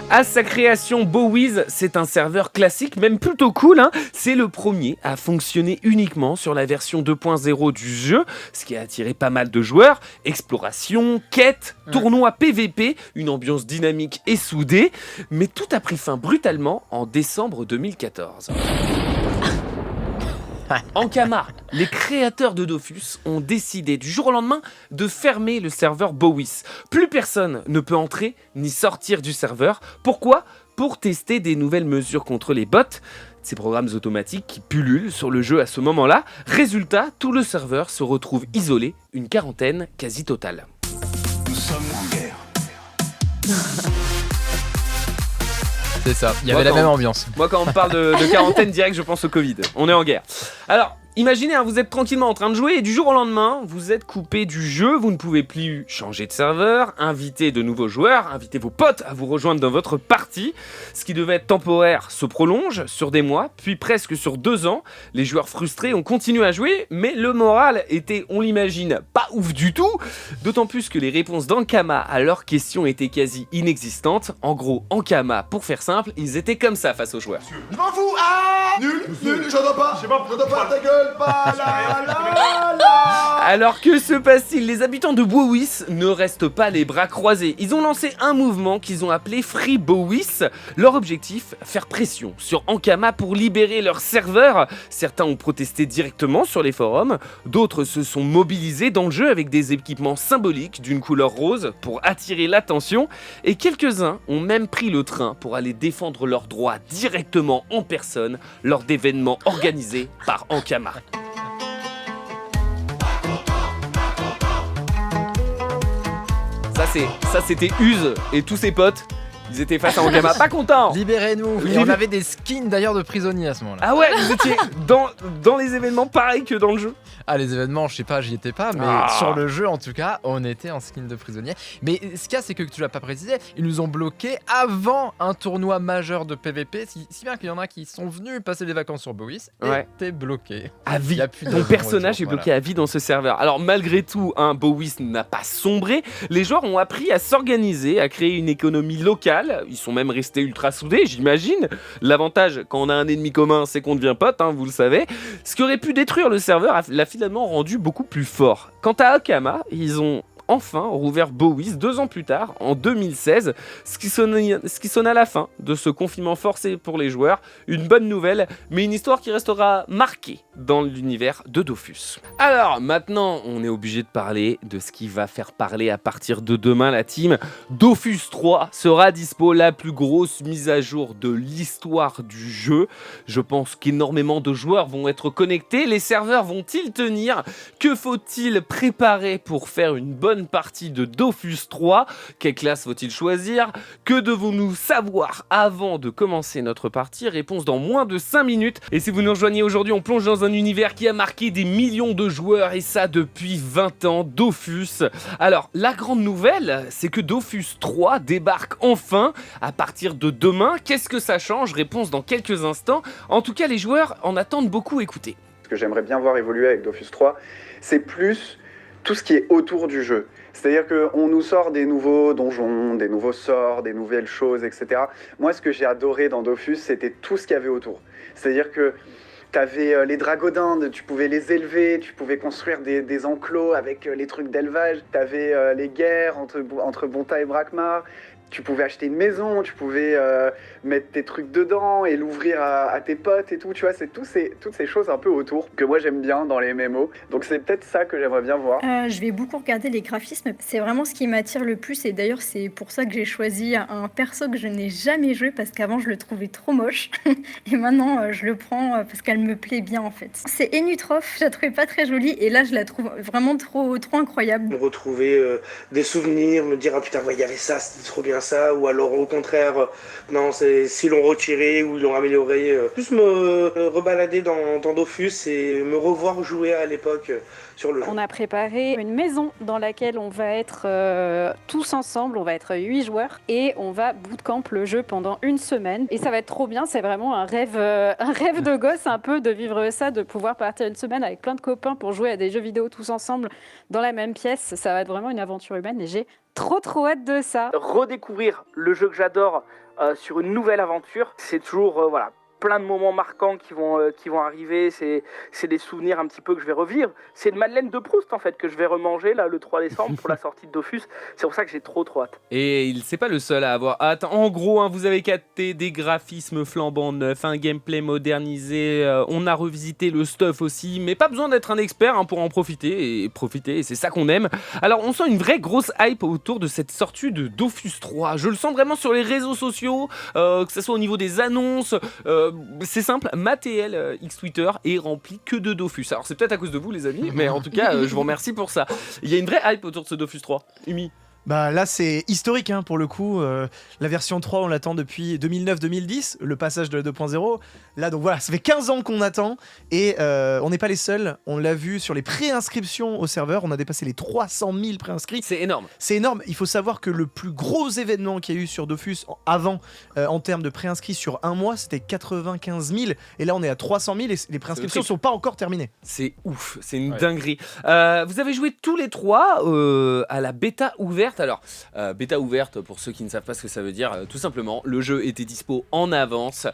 À sa création, Bowiz, c'est un serveur classique, même plutôt cool, hein. C'est le premier à fonctionner uniquement sur la version 2.0 du jeu, ce qui a attiré pas mal de joueurs. Exploration, quête, tournoi PVP, une ambiance dynamique et soudée. Mais tout a pris fin brutalement en décembre 2014. Ankama, les créateurs de Dofus, ont décidé du jour au lendemain de fermer le serveur Bowis. Plus personne ne peut entrer ni sortir du serveur. Pourquoi ? Pour tester des nouvelles mesures contre les bots, ces programmes automatiques qui pullulent sur le jeu à ce moment-là. Résultat, tout le serveur se retrouve isolé, une quarantaine quasi totale. Nous sommes en guerre. C'est ça, il y avait la même ambiance. Moi, quand on me parle de quarantaine, direct, je pense au Covid. On est en guerre. Alors, imaginez, vous êtes tranquillement en train de jouer et du jour au lendemain, vous êtes coupé du jeu, vous ne pouvez plus changer de serveur, inviter de nouveaux joueurs, inviter vos potes à vous rejoindre dans votre partie. Ce qui devait être temporaire se prolonge sur des mois, puis presque sur 2 ans. Les joueurs frustrés ont continué à jouer, mais le moral était, on l'imagine, pas ouf du tout. D'autant plus que les réponses d'Ankama à leurs questions étaient quasi inexistantes. En gros, Ankama, pour faire simple, ils étaient comme ça face aux joueurs. Je m'en fous. Ah, nul, j'entends pas, ta gueule, pas là. Alors que se passe-t-il ? Les habitants de Bowis ne restent pas les bras croisés. Ils ont lancé un mouvement qu'ils ont appelé Free Bowis. Leur objectif, faire pression sur Ankama pour libérer leur serveur. Certains ont protesté directement sur les forums, d'autres se sont mobilisés dans le jeu avec des équipements symboliques d'une couleur rose pour attirer l'attention, et quelques-uns ont même pris le train pour aller défendre leurs droits directement en personne lors d'événements organisés par Ankama. Ça c'était Uz et tous ses potes. Ils étaient face à Ankama, pas contents. Libérez-nous. Et on avait des skins d'ailleurs de prisonniers à ce moment-là. Ah ouais, vous étiez dans les événements pareil que dans le jeu. Ah, les événements, je sais pas, j'y étais pas, mais sur le jeu en tout cas, on était en skin de prisonnier. Mais ce qu'il y a, c'est que tu l'as pas précisé, ils nous ont bloqués avant un tournoi majeur de PVP, si bien qu'il y en a qui sont venus passer des vacances sur Bowis et t'es bloqué. À vie. Ton personnage est bloqué à vie dans ce serveur. Alors malgré tout, Bowis n'a pas sombré. Les joueurs ont appris à s'organiser, à créer une économie locale. Ils sont même restés ultra soudés, j'imagine. L'avantage quand on a un ennemi commun, c'est qu'on devient pote, vous le savez. Ce qui aurait pu détruire le serveur l'a finalement rendu beaucoup plus fort. Quant à Ankama, ils ont enfin rouvert Bowis 2 ans plus tard, en 2016, ce qui sonne à la fin de ce confinement forcé pour les joueurs. Une bonne nouvelle, mais une histoire qui restera marquée dans l'univers de Dofus. Alors maintenant, on est obligé de parler de ce qui va faire parler à partir de demain la team. Dofus 3 sera dispo, la plus grosse mise à jour de l'histoire du jeu. Je pense qu'énormément de joueurs vont être connectés. Les serveurs vont-ils tenir ? Que faut-il préparer pour faire une bonne partie de Dofus 3 ? Quelle classe faut-il choisir ? Que devons-nous savoir avant de commencer notre partie ? Réponse dans moins de 5 minutes. Et si vous nous rejoignez aujourd'hui, on plonge dans un univers qui a marqué des millions de joueurs, et ça depuis 20 ans, Dofus. Alors, la grande nouvelle, c'est que Dofus 3 débarque enfin à partir de demain. Qu'est-ce que ça change ? Réponse dans quelques instants. En tout cas, les joueurs en attendent beaucoup. Écoutez. Ce que j'aimerais bien voir évoluer avec Dofus 3, c'est plus tout ce qui est autour du jeu. C'est-à-dire qu'on nous sort des nouveaux donjons, des nouveaux sorts, des nouvelles choses, etc. Moi, ce que j'ai adoré dans Dofus, c'était tout ce qu'il y avait autour. C'est-à-dire que tu avais les dragodindes, tu pouvais les élever, tu pouvais construire des enclos avec les trucs d'élevage. Tu avais les guerres entre Bonta et Brakmar. Tu pouvais acheter une maison, tu pouvais mettre tes trucs dedans et l'ouvrir à tes potes et tout, tu vois, c'est toutes ces choses un peu autour que moi j'aime bien dans les MMO. Donc c'est peut-être ça que j'aimerais bien voir. Je vais beaucoup regarder les graphismes, c'est vraiment ce qui m'attire le plus et d'ailleurs c'est pour ça que j'ai choisi un perso que je n'ai jamais joué parce qu'avant je le trouvais trop moche et maintenant je le prends parce qu'elle me plaît bien en fait. C'est Enutrof, je la trouvais pas très jolie et là je la trouve vraiment trop incroyable. Me retrouver des souvenirs, me dire ah putain ouais, il y avait ça, c'était trop bien ça, ou alors au contraire non c'est s'ils l'ont retiré ou ils l'ont amélioré, plus me rebalader dans Dofus et me revoir jouer à l'époque sur le jeu. On a préparé une maison dans laquelle on va être tous ensemble, on va être 8 joueurs et on va bootcamp le jeu pendant une semaine et ça va être trop bien, c'est vraiment un rêve de gosse un peu de vivre ça, de pouvoir partir une semaine avec plein de copains pour jouer à des jeux vidéo tous ensemble dans la même pièce, ça va être vraiment une aventure humaine et j'ai trop hâte de ça. Redécouvrir le jeu que j'adore sur une nouvelle aventure, c'est toujours voilà, plein de moments marquants qui vont arriver, c'est des souvenirs un petit peu que je vais revivre. C'est une Madeleine de Proust en fait que je vais remanger là le 3 décembre pour la sortie de Dofus. C'est pour ça que j'ai trop hâte. Et c'est pas le seul à avoir hâte. En gros, vous avez capté des graphismes flambant neufs, un gameplay modernisé, on a revisité le stuff aussi, mais pas besoin d'être un expert pour en profiter, et c'est ça qu'on aime. Alors on sent une vraie grosse hype autour de cette sortie de Dofus 3. Je le sens vraiment sur les réseaux sociaux, que ce soit au niveau des annonces, c'est simple, ma TL X Twitter est rempli que de Dofus. Alors c'est peut-être à cause de vous les amis, mais en tout cas je vous remercie pour ça. Il y a une vraie hype autour de ce Dofus 3. Umi. Bah là c'est historique pour le coup, la version 3 on l'attend depuis 2009-2010, le passage de la 2.0, là donc voilà ça fait 15 ans qu'on attend et on n'est pas les seuls, on l'a vu sur les préinscriptions au serveur, on a dépassé les 300 000 préinscrits. C'est énorme. C'est énorme, il faut savoir que le plus gros événement qu'il y a eu sur Dofus avant en termes de préinscrits sur un mois c'était 95 000 et là on est à 300 000 et les préinscriptions sont pas encore terminées. C'est ouf, c'est une dinguerie. Vous avez joué tous les trois à la bêta ouverte. Alors, bêta ouverte, pour ceux qui ne savent pas ce que ça veut dire, tout simplement, le jeu était dispo en avance,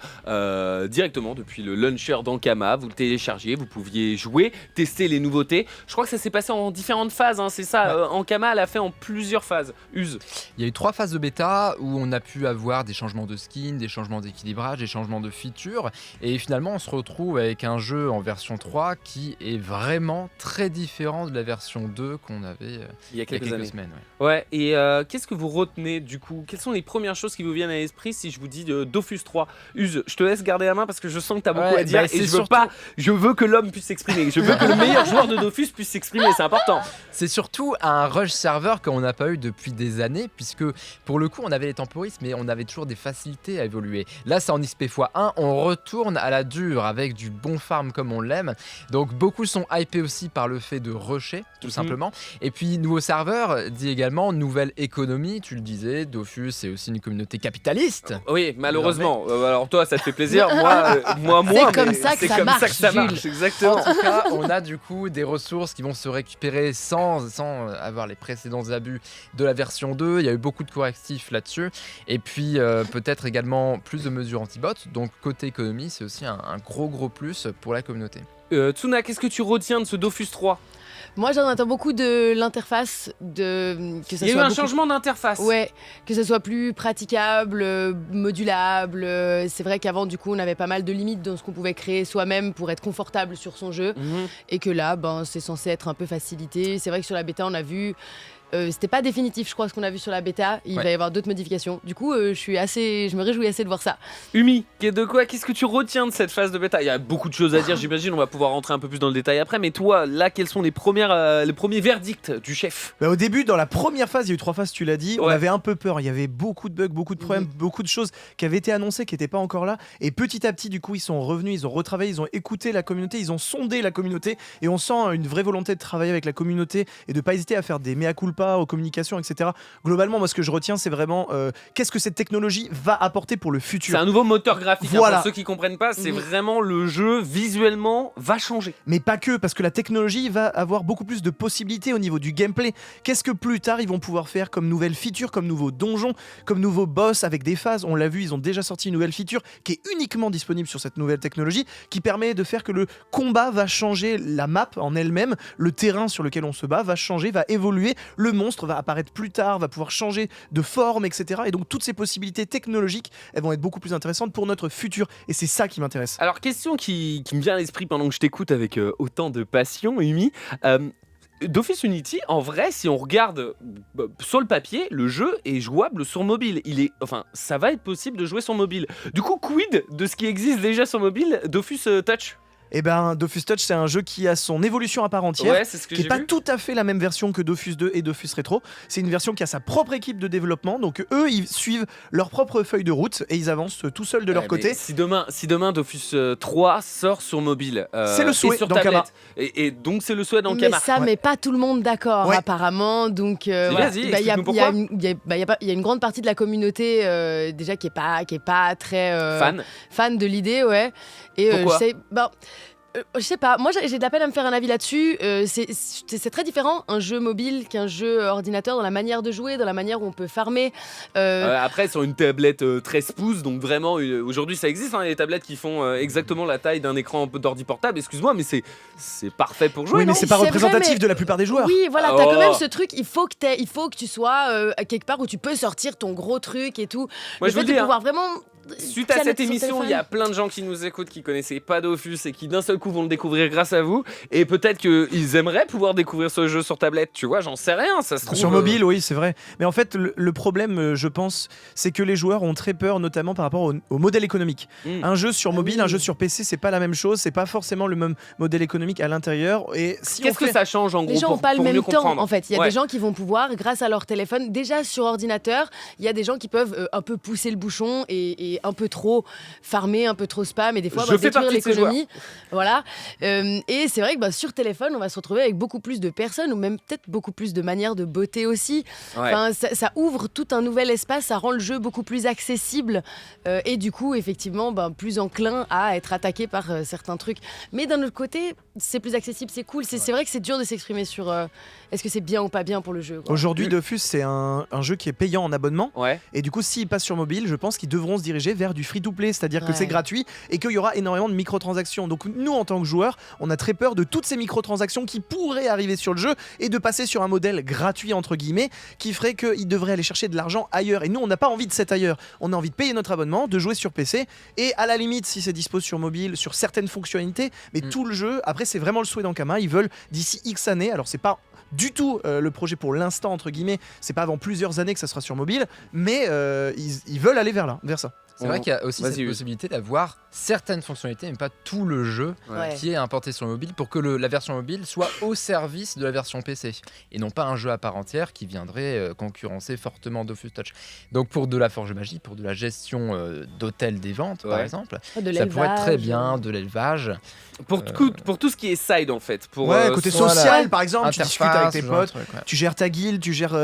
directement depuis le launcher d'Ankama. Vous le téléchargiez, vous pouviez jouer, tester les nouveautés. Je crois que ça s'est passé en différentes phases, c'est ça. Ankama l'a fait en plusieurs phases. Use. Il y a eu 3 phases de bêta où on a pu avoir des changements de skin, des changements d'équilibrage, des changements de features. Et finalement, on se retrouve avec un jeu en version 3 qui est vraiment très différent de la version 2 qu'on avait il y a quelques semaines. Ouais. Et qu'est-ce que vous retenez du coup ? Quelles sont les premières choses qui vous viennent à l'esprit si je vous dis Dofus 3 ? Use, je te laisse garder la main parce que je sens que tu as beaucoup à dire et je veux que l'homme puisse s'exprimer. Je veux que le meilleur joueur de Dofus puisse s'exprimer, c'est important. C'est surtout un rush serveur qu'on n'a pas eu depuis des années puisque pour le coup on avait les temporistes mais on avait toujours des facilités à évoluer. Là c'est en XP x1, on retourne à la dure avec du bon farm comme on l'aime. Donc beaucoup sont hypés aussi par le fait de rusher tout simplement. Et puis nouveau serveur dit également nouvelle économie, tu le disais, Dofus c'est aussi une communauté capitaliste. Oui, malheureusement. Alors toi, ça te fait plaisir, moi c'est comme ça que ça marche, exactement. En tout cas, on a du coup des ressources qui vont se récupérer sans avoir les précédents abus de la version 2. Il y a eu beaucoup de correctifs là-dessus. Et puis peut-être également plus de mesures anti-bots. Donc côté économie, c'est aussi un gros plus pour la communauté. Tsuna, qu'est-ce que tu retiens de ce Dofus 3 ? Moi, j'en attends beaucoup de l'interface, que ça Il y a eu soit un changement d'interface. Ouais, que ça soit plus praticable, modulable. C'est vrai qu'avant, du coup, on avait pas mal de limites dans ce qu'on pouvait créer soi-même pour être confortable sur son jeu. Et que là, c'est censé être un peu facilité. C'est vrai que sur la bêta, on a vu... c'était pas définitif, je crois, ce qu'on a vu sur la bêta. Il va y avoir d'autres modifications. Du coup, je me réjouis assez de voir ça. Umi, qu'est-ce que tu retiens de cette phase de bêta? Il y a beaucoup de choses à dire, j'imagine. On va pouvoir rentrer un peu plus dans le détail après. Mais toi, là, quels sont les premiers verdicts du chef? Au début, dans la première phase, il y a eu 3 phases, tu l'as dit. On avait un peu peur. Il y avait beaucoup de bugs, beaucoup de problèmes, beaucoup de choses qui avaient été annoncées, qui n'étaient pas encore là. Et petit à petit, du coup, ils sont revenus, ils ont retravaillé, ils ont écouté la communauté, ils ont sondé la communauté. Et on sent une vraie volonté de travailler avec la communauté et de pas hésiter à faire des mea culpa aux communications, etc. Globalement, moi, ce que je retiens, c'est vraiment qu'est-ce que cette technologie va apporter pour le futur. C'est un nouveau moteur graphique. Voilà. Pour ceux qui comprennent pas, c'est vraiment le jeu visuellement va changer. Mais pas que, parce que la technologie va avoir beaucoup plus de possibilités au niveau du gameplay. Qu'est-ce que plus tard ils vont pouvoir faire comme nouvelles features, comme nouveaux donjons, comme nouveaux boss avec des phases. On l'a vu, ils ont déjà sorti une nouvelle feature qui est uniquement disponible sur cette nouvelle technologie, qui permet de faire que le combat va changer, la map en elle-même, le terrain sur lequel on se bat va changer, va évoluer, le monstre va apparaître plus tard, va pouvoir changer de forme, etc. Et donc toutes ces possibilités technologiques, elles vont être beaucoup plus intéressantes pour notre futur. Et c'est ça qui m'intéresse. Alors, question qui me vient à l'esprit pendant que je t'écoute avec autant de passion, Umi. Dofus Unity, en vrai, si on regarde sur le papier, le jeu est jouable sur mobile. Ça va être possible de jouer sur mobile. Du coup, quid de ce qui existe déjà sur mobile, Dofus Touch? Eh ben, Dofus Touch, c'est un jeu qui a son évolution à part entière, ouais, c'est ce que qui n'est j'ai pas vu. tout à fait la même version que Dofus 2 et Dofus Retro. C'est une version qui a sa propre équipe de développement, donc eux, ils suivent leur propre feuille de route et ils avancent tout seuls de leur côté. Si demain Dofus 3 sort sur mobile, c'est le souhait et sur d'Ankama. tablette, et donc c'est le souhait d'Ankama. Mais ça, mais pas tout le monde d'accord, apparemment. Donc, vas-y, il y a une grande partie de la communauté déjà qui est pas très fan de l'idée, ouais. Et je sais pas, moi j'ai de la peine à me faire un avis là-dessus. C'est très différent un jeu mobile qu'un jeu ordinateur dans la manière de jouer, dans la manière où on peut farmer. Après, sur une tablette 13 pouces, donc vraiment, aujourd'hui ça existe, les tablettes qui font exactement la taille d'un écran d'ordi portable. Excuse-moi, mais c'est parfait pour jouer. Oui, mais c'est pas représentatif vrai, mais... de la plupart des joueurs. Oui, voilà, t'as quand même ce truc, il faut que tu sois quelque part où tu peux sortir ton gros truc et tout. Moi, le fait de pouvoir vraiment... Suite à cette émission, il y a plein de gens qui nous écoutent qui connaissaient pas Dofus et qui d'un seul coup vont le découvrir grâce à vous. Et peut-être qu'ils aimeraient pouvoir découvrir ce jeu sur tablette, tu vois, j'en sais rien, ça se trouve. Sur mobile, oui, c'est vrai. Mais en fait, le problème, je pense, c'est que les joueurs ont très peur, notamment par rapport au modèle économique. Un jeu sur mobile, un jeu sur PC, c'est pas la même chose, c'est pas forcément le même modèle économique à l'intérieur. Et si qu'est-ce que ça change en gros? Les gens n'ont pas le même temps, en fait. Il y a des gens qui vont pouvoir, grâce à leur téléphone, déjà sur ordinateur, il y a des gens qui peuvent un peu pousser le bouchon et un peu trop farmer, un peu trop spam et des fois détruire l'économie. Voilà. Et c'est vrai que sur téléphone, on va se retrouver avec beaucoup plus de personnes ou même peut-être beaucoup plus de manières de botter aussi. Ouais. Enfin, ça ouvre tout un nouvel espace, ça rend le jeu beaucoup plus accessible et du coup, effectivement, plus enclin à être attaqué par certains trucs. Mais d'un autre côté, c'est plus accessible, c'est cool. C'est vrai que c'est dur de s'exprimer sur est-ce que c'est bien ou pas bien pour le jeu. Aujourd'hui, Dofus, c'est un jeu qui est payant en abonnement. Ouais. Et du coup, s'il passe sur mobile, je pense qu'ils devront se diriger vers du free-to-play, c'est-à-dire que c'est gratuit et qu'il y aura énormément de microtransactions. Donc nous, en tant que joueurs, on a très peur de toutes ces microtransactions qui pourraient arriver sur le jeu et de passer sur un modèle gratuit, entre guillemets, qui ferait qu'ils devraient aller chercher de l'argent ailleurs. Et nous, on n'a pas envie de cet ailleurs. On a envie de payer notre abonnement, de jouer sur PC et à la limite, si c'est dispo sur mobile, sur certaines fonctionnalités, mais tout le jeu, après, c'est vraiment le souhait d'Ankama. Ils veulent d'ici X années, alors c'est pas du tout le projet pour l'instant, entre guillemets, c'est pas avant plusieurs années que ça sera sur mobile, mais ils veulent aller vers ça. C'est vrai qu'il y a aussi cette possibilité d'avoir certaines fonctionnalités, mais pas tout le jeu qui est importé sur mobile pour que la version mobile soit au service de la version PC et non pas un jeu à part entière qui viendrait concurrencer fortement Dofus Touch. Donc pour de la forge magie, pour de la gestion d'hôtel des ventes par exemple, ça pourrait être très bien, de l'élevage. Pour tout ce qui est side en fait. Pour, côté social par exemple, tu discutes avec tes potes, tu gères ta guilde, tu gères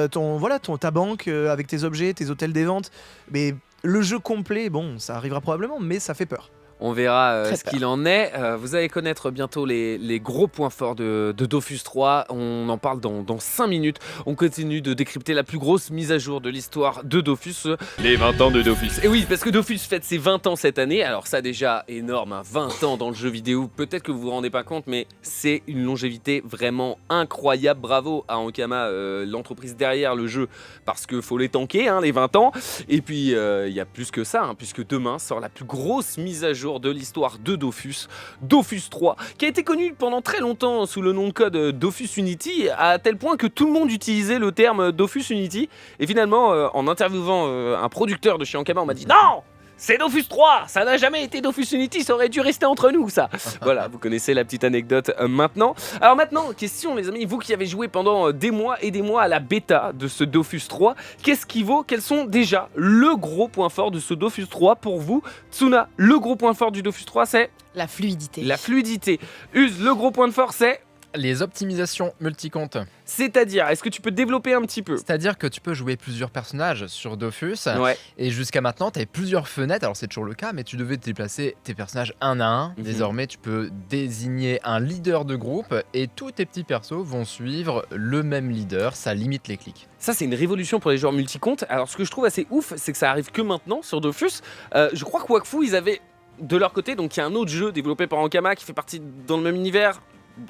ta banque avec tes objets, tes hôtels des ventes, mais le jeu complet, bon, ça arrivera probablement, mais ça fait peur. On verra Très ce qu'il en est. Vous allez connaître bientôt les gros points forts de Dofus 3. On en parle dans 5 minutes. On continue de décrypter la plus grosse mise à jour de l'histoire de Dofus, les 20 ans de Dofus. Et oui, parce que Dofus fête ses 20 ans cette année. Alors ça déjà énorme, 20 ans dans le jeu vidéo. Peut-être que vous vous rendez pas compte, mais c'est une longévité vraiment incroyable. Bravo à Ankama, l'entreprise derrière le jeu, parce que faut les tanker, les 20 ans. Et puis il y a plus que ça, puisque demain sort la plus grosse mise à jour de l'histoire de Dofus, Dofus 3, qui a été connu pendant très longtemps sous le nom de code Dofus Unity, à tel point que tout le monde utilisait le terme Dofus Unity. Et finalement, en interviewant un producteur de chez Ankama, on m'a dit non, c'est Dofus 3, ça n'a jamais été Dofus Unity, ça aurait dû rester entre nous, ça. Voilà, vous connaissez la petite anecdote maintenant. Alors maintenant, question les amis, vous qui avez joué pendant des mois et des mois à la bêta de ce Dofus 3, qu'est-ce qui vaut, quels sont déjà le gros point fort de ce Dofus 3 pour vous? Tsuna, le gros point fort du Dofus 3, c'est La fluidité. la fluidité. Uz, le gros point de force, c'est Les optimisations multicomptes. c'est-à-dire, est-ce que tu peux développer un petit peu? C'est-à-dire que tu peux jouer plusieurs personnages sur Dofus. Ouais. Et jusqu'à maintenant, tu avais plusieurs fenêtres. Alors, c'est toujours le cas, mais tu devais déplacer tes personnages un à un. Désormais, tu peux désigner un leader de groupe et tous tes petits persos vont suivre le même leader. Ça limite les clics. Ça, c'est une révolution pour les joueurs multicomptes. Alors, ce que je trouve assez ouf, c'est que ça arrive que maintenant sur Dofus. Je crois que Wakfu, ils avaient de leur côté, donc il y a un autre jeu développé par Ankama qui fait partie dans le même univers.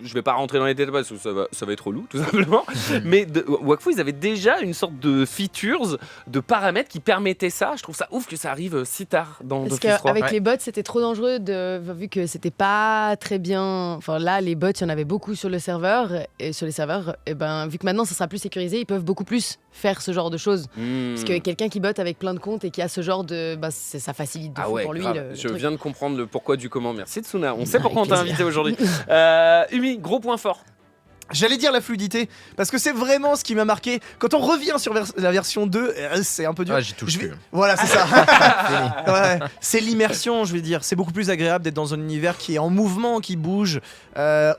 Je vais pas rentrer dans les détails parce que ça va être relou tout simplement. Mais Wakfu, ils avaient déjà une sorte de features, de paramètres qui permettaient ça. Je trouve ça ouf que ça arrive si tard dans Parce Dofus 3. qu'avec les bots, c'était trop dangereux vu que c'était pas très bien. Enfin là, les bots, il y en avait beaucoup sur le serveur. Et sur les serveurs, vu que maintenant ça sera plus sécurisé, ils peuvent beaucoup plus faire ce genre de choses. Parce que quelqu'un qui botte avec plein de comptes et qui a ce genre de. Ça facilite de fou pour lui. Je viens de comprendre le pourquoi du comment. Merci Tsuna. On sait pourquoi on t'a plaisir. invité aujourd'hui. Umi, gros point fort. J'allais dire la fluidité, parce que c'est vraiment ce qui m'a marqué. Quand on revient sur la version 2, c'est un peu dur. Ah, j'y touche plus. Voilà, c'est ça. Ouais, c'est l'immersion, je vais dire. C'est beaucoup plus agréable d'être dans un univers qui est en mouvement, qui bouge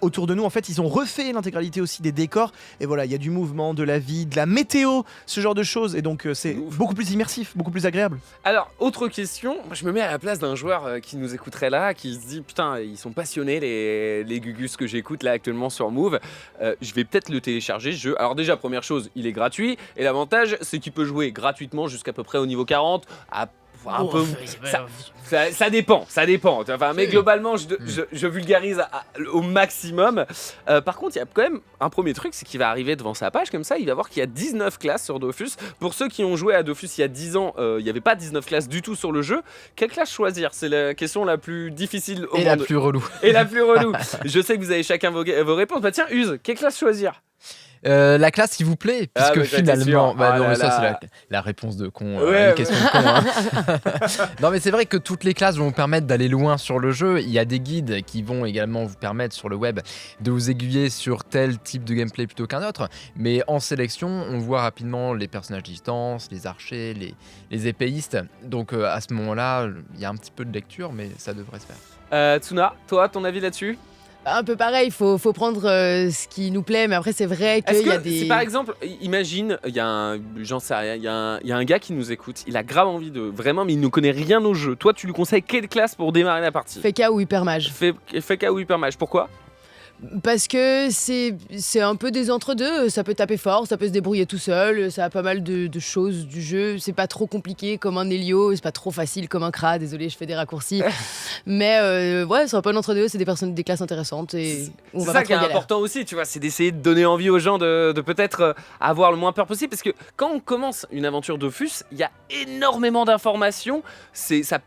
autour de nous. En fait, ils ont refait l'intégralité aussi des décors. Et voilà, il y a du mouvement, de la vie, de la météo, ce genre de choses. Et donc, c'est beaucoup plus immersif, beaucoup plus agréable. Alors, autre question. Je me mets à la place d'un joueur qui nous écouterait là, qui se dit putain, ils sont passionnés, les Gugus que j'écoute là actuellement sur Move. Je vais peut-être le télécharger ce jeu. Alors déjà, première chose, il est gratuit. Et l'avantage, c'est qu'il peut jouer gratuitement jusqu'à peu près au niveau 40. Ça dépend. Enfin, mais globalement, je vulgarise au maximum. Par contre, il y a quand même un premier truc, c'est qu'il va arriver devant sa page comme ça, il va voir qu'il y a 19 classes sur Dofus. Pour ceux qui ont joué à Dofus il y a 10 ans, il n'y avait pas 19 classes du tout sur le jeu. Quelle classe choisir? C'est la question la plus difficile au monde. Et la plus relou. Et la plus relou. Je sais que vous avez chacun vos réponses. Bah tiens, Uz, quelle classe choisir? La classe qui vous plaît, puisque mais finalement, sûr. ça c'est la réponse de con, Ouais, une question de con. Non mais c'est vrai que toutes les classes vont vous permettre d'aller loin sur le jeu. Il y a des guides qui vont également vous permettre sur le web de vous aiguiller sur tel type de gameplay plutôt qu'un autre. Mais en sélection, on voit rapidement les personnages distance, les archers, les épéistes. Donc à ce moment-là, il y a un petit peu de lecture, mais ça devrait se faire. Tsuna, toi, ton avis là-dessus? Un peu pareil, il faut prendre ce qui nous plaît, mais après c'est vrai qu'il y a des... Si par exemple, imagine, il y a un gars qui nous écoute, il a grave envie de... Vraiment, mais il ne connaît rien au jeu. Toi, tu lui conseilles quelle classe pour démarrer la partie? Feka ou Hypermage. Feka ou Hypermage, pourquoi? Parce que c'est un peu des entre-deux, ça peut taper fort, ça peut se débrouiller tout seul, ça a pas mal de choses du jeu, c'est pas trop compliqué comme un Elio, c'est pas trop facile comme un Kra, désolé je fais des raccourcis, mais ouais c'est un peu l'entre-deux, c'est des classes intéressantes et on va pas trop galère. C'est ça qui est important aussi, tu vois, c'est d'essayer de donner envie aux gens de peut-être avoir le moins peur possible, parce que quand on commence une aventure Dofus, il y a énormément d'informations, ça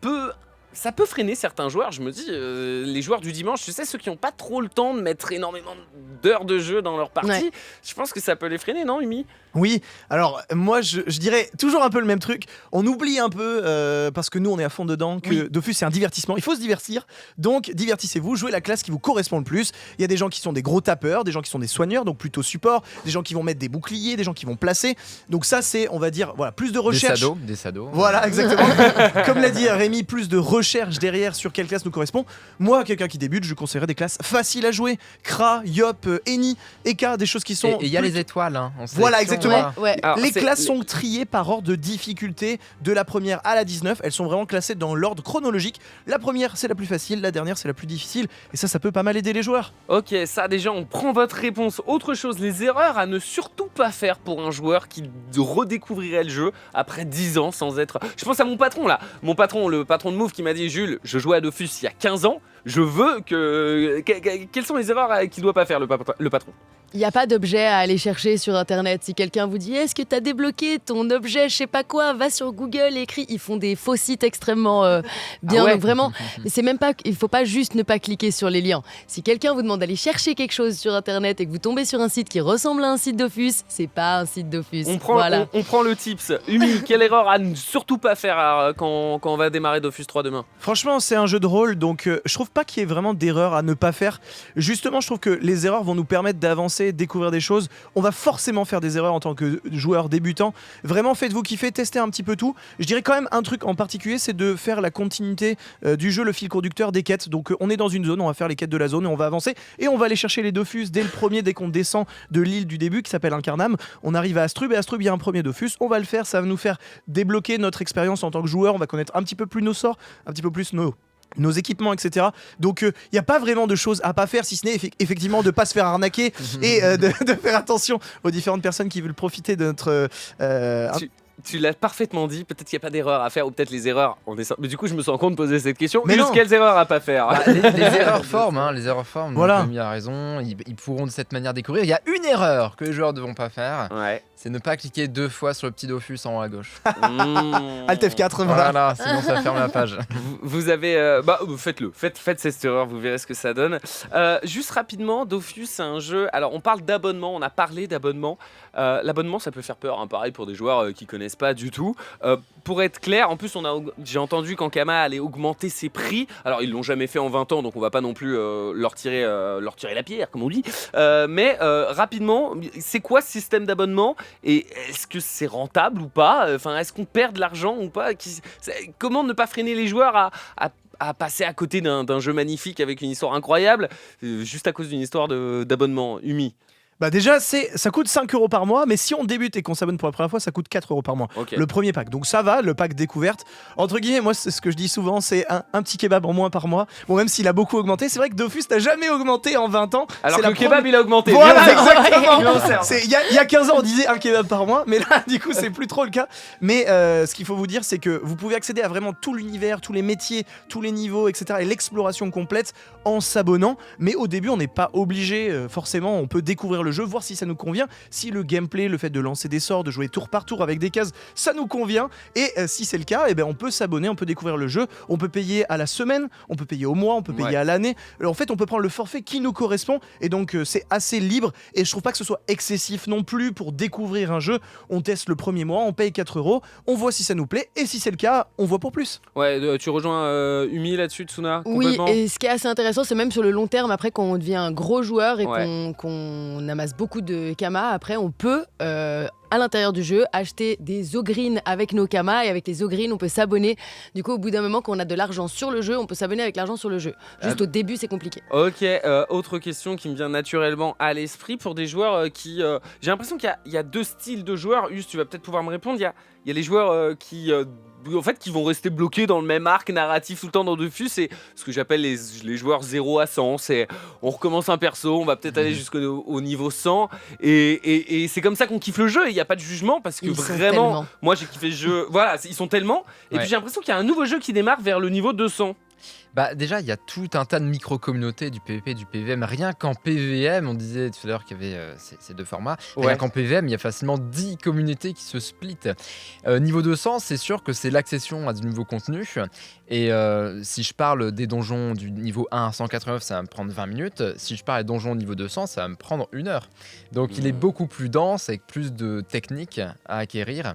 peut freiner certains joueurs, je me dis, les joueurs du dimanche, tu sais, ceux qui n'ont pas trop le temps de mettre énormément d'heures de jeu dans leur partie, ouais. Je pense que ça peut les freiner, non, Umi? Oui, alors moi je dirais toujours un peu le même truc, on oublie un peu, parce que nous on est à fond dedans, que Dofus c'est un divertissement, il faut se divertir, donc divertissez-vous, jouez la classe qui vous correspond le plus. Il y a des gens qui sont des gros tapeurs, des gens qui sont des soigneurs, donc plutôt support, des gens qui vont mettre des boucliers, des gens qui vont placer, donc ça c'est, on va dire, voilà, plus de recherche. Des sados. Voilà, exactement. Comme l'a dit Rémi, plus de recherche recherche derrière sur quelle classe nous correspond. Moi, quelqu'un qui débute, je conseillerais des classes faciles à jouer. Kra, Yop, Eni, Eka, des choses qui sont... Et il y a les étoiles, hein, en Voilà, sélection, exactement. Ouais. Alors, Les c'est- classes sont triées par ordre de difficulté de la première à la 19. Elles sont vraiment classées dans l'ordre chronologique. La première, c'est la plus facile. La dernière, c'est la plus difficile. Et ça peut pas mal aider les joueurs. Ok, ça déjà, on prend votre réponse. Autre chose, les erreurs à ne surtout pas faire pour un joueur qui redécouvrirait le jeu après 10 ans sans être... Je pense à mon patron là. Mon patron, le patron de Move qui m'a dit, Jules, je jouais à Dofus il y a 15 ans. Je veux que... Quelles sont les erreurs qu'il doit pas faire le patron? Il n'y a pas d'objet à aller chercher sur internet. Si quelqu'un vous dit est-ce que tu as débloqué ton objet, je sais pas quoi, va sur Google, écris. Ils font des faux sites extrêmement bien. Ah ouais. Donc vraiment, c'est même pas, il faut pas juste ne pas cliquer sur les liens. Si quelqu'un vous demande d'aller chercher quelque chose sur internet et que vous tombez sur un site qui ressemble à un site Dofus, c'est pas un site Dofus. On prend, Voilà. on prend le tips. Umi, quelle erreur à ne surtout pas faire quand on va démarrer Dofus 3 demain? Franchement, c'est un jeu de rôle, donc je trouve pas qu'il y ait vraiment d'erreurs à ne pas faire. Justement, je trouve que les erreurs vont nous permettre d'avancer, découvrir des choses. On va forcément faire des erreurs en tant que joueur débutant. Vraiment, faites-vous kiffer, testez un petit peu tout. Je dirais quand même un truc en particulier, c'est de faire la continuité du jeu, le fil conducteur des quêtes. Donc on est dans une zone, on va faire les quêtes de la zone et on va avancer. Et on va aller chercher les Dofus dès le premier, dès qu'on descend de l'île du début qui s'appelle Incarnam. On arrive à Astrub et Astrub, il y a un premier Dofus. On va le faire, ça va nous faire débloquer notre expérience en tant que joueur. On va connaître un petit peu plus nos sorts, un petit peu plus nos équipements, etc. Donc il n'y a pas vraiment de choses à pas faire, si ce n'est effectivement de pas se faire arnaquer et de faire attention aux différentes personnes qui veulent profiter de notre... Tu l'as parfaitement dit, peut-être qu'il n'y a pas d'erreur à faire, ou peut-être les erreurs. Mais du coup, je me sens en compte de poser cette question. Mais Juste non. quelles erreurs à pas faire? Bah, les erreurs forment, hein, les erreurs forment. Voilà. Donc, Amy a raison, ils pourront de cette manière découvrir. Il y a une erreur que les joueurs ne devront pas faire, Ouais. c'est ne pas cliquer 2 fois sur le petit Dofus en haut à gauche. Alt F4, voilà. Voilà, sinon ça ferme la page. Vous avez... faites-le. Faites cette erreur, vous verrez ce que ça donne. Juste rapidement, Dofus, c'est un jeu... Alors, on parle d'abonnement, on a parlé d'abonnement. L'abonnement, ça peut faire peur, hein, pareil pour des joueurs qui connaissent pas du tout. Pour être clair, en plus, j'ai entendu qu'Ankama allait augmenter ses prix. Alors, ils l'ont jamais fait en 20 ans, donc on va pas non plus leur tirer la pierre, comme on dit. Mais rapidement, c'est quoi ce système d'abonnement? Et est-ce que c'est rentable ou pas? Enfin, est-ce qu'on perd de l'argent ou pas? Comment ne pas freiner les joueurs à passer à côté d'un jeu magnifique avec une histoire incroyable juste à cause d'une histoire d'abonnement? Umi. Bah déjà, ça coûte 5 € par mois, mais si on débute et qu'on s'abonne pour la première fois, ça coûte 4 € par mois. Okay. Le premier pack. Donc ça va, le pack découverte. Entre guillemets, moi, c'est ce que je dis souvent, c'est un petit kebab en moins par mois. Bon, même s'il a beaucoup augmenté, c'est vrai que Dofus n'a jamais augmenté en 20 ans. Alors c'est que le kebab, il a augmenté. Voilà, Bien exactement. Il y a 15 ans, on disait un kebab par mois, mais là, du coup, c'est plus trop le cas. Mais ce qu'il faut vous dire, c'est que vous pouvez accéder à vraiment tout l'univers, tous les métiers, tous les niveaux, etc. et l'exploration complète en s'abonnant. Mais au début, on n'est pas obligé, forcément, on peut découvrir le jeu, voir si ça nous convient, si le gameplay, le fait de lancer des sorts, de jouer tour par tour avec des cases, ça nous convient. Et si c'est le cas, eh ben, on peut s'abonner, on peut découvrir le jeu, on peut payer à la semaine, on peut payer au mois, on peut payer à l'année. En fait, on peut prendre le forfait qui nous correspond et donc c'est assez libre. Et je trouve pas que ce soit excessif non plus pour découvrir un jeu. On teste le premier mois, on paye 4 €, on voit si ça nous plaît et si c'est le cas, on voit pour plus. Ouais, tu rejoins Umi là-dessus, Tsuna? Oui, et ce qui est assez intéressant, c'est même sur le long terme, après quand on devient un gros joueur et qu'on amasse beaucoup de kamas, après on peut à l'intérieur du jeu acheter des ogrines avec nos kamas, et avec les ogrines on peut s'abonner. Du coup, au bout d'un moment, quand on a de l'argent sur le jeu, on peut s'abonner avec l'argent sur le jeu. Juste au début, c'est compliqué. Ok, autre question qui me vient naturellement à l'esprit pour des joueurs qui... J'ai l'impression qu'il y a deux styles de joueurs. Us, tu vas peut-être pouvoir me répondre. Il y a les joueurs qui vont rester bloqués dans le même arc narratif tout le temps dans Dofus. C'est ce que j'appelle les joueurs 0 à 100. C'est on recommence un perso, on va peut-être aller jusqu'au niveau 100 et c'est comme ça qu'on kiffe le jeu. Il n'y a pas de jugement parce que vraiment, moi j'ai kiffé le jeu. Voilà, ils sont tellement. Et puis j'ai l'impression qu'il y a un nouveau jeu qui démarre vers le niveau 200. Bah déjà, il y a tout un tas de micro-communautés du PvP, du PvM. Rien qu'en PvM, on disait tout à l'heure qu'il y avait ces deux formats. Rien qu'en PvM, il y a facilement 10 communautés qui se splitent. Niveau 200, c'est sûr que c'est l'accession à du nouveau contenu. Et si je parle des donjons du niveau 1 à 189, ça va me prendre 20 minutes. Si je parle des donjons au niveau 200, ça va me prendre 1 heure. Donc il est beaucoup plus dense, avec plus de techniques à acquérir.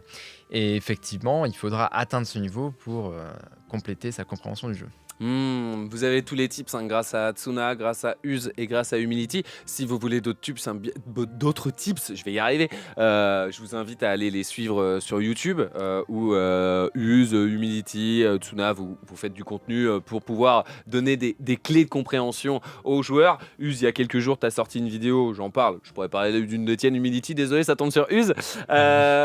Et effectivement, il faudra atteindre ce niveau pour compléter sa compréhension du jeu. Vous avez tous les tips grâce à Tsuna, grâce à Use et grâce à Humility. Si vous voulez d'autres tips, je vais y arriver. Je vous invite à aller les suivre sur YouTube où Use, Humility, Tsuna, vous faites du contenu pour pouvoir donner des clés de compréhension aux joueurs. Use, il y a quelques jours, tu as sorti une vidéo, j'en parle, je pourrais parler d'une de tienne, Humility, désolé, ça tombe sur Use,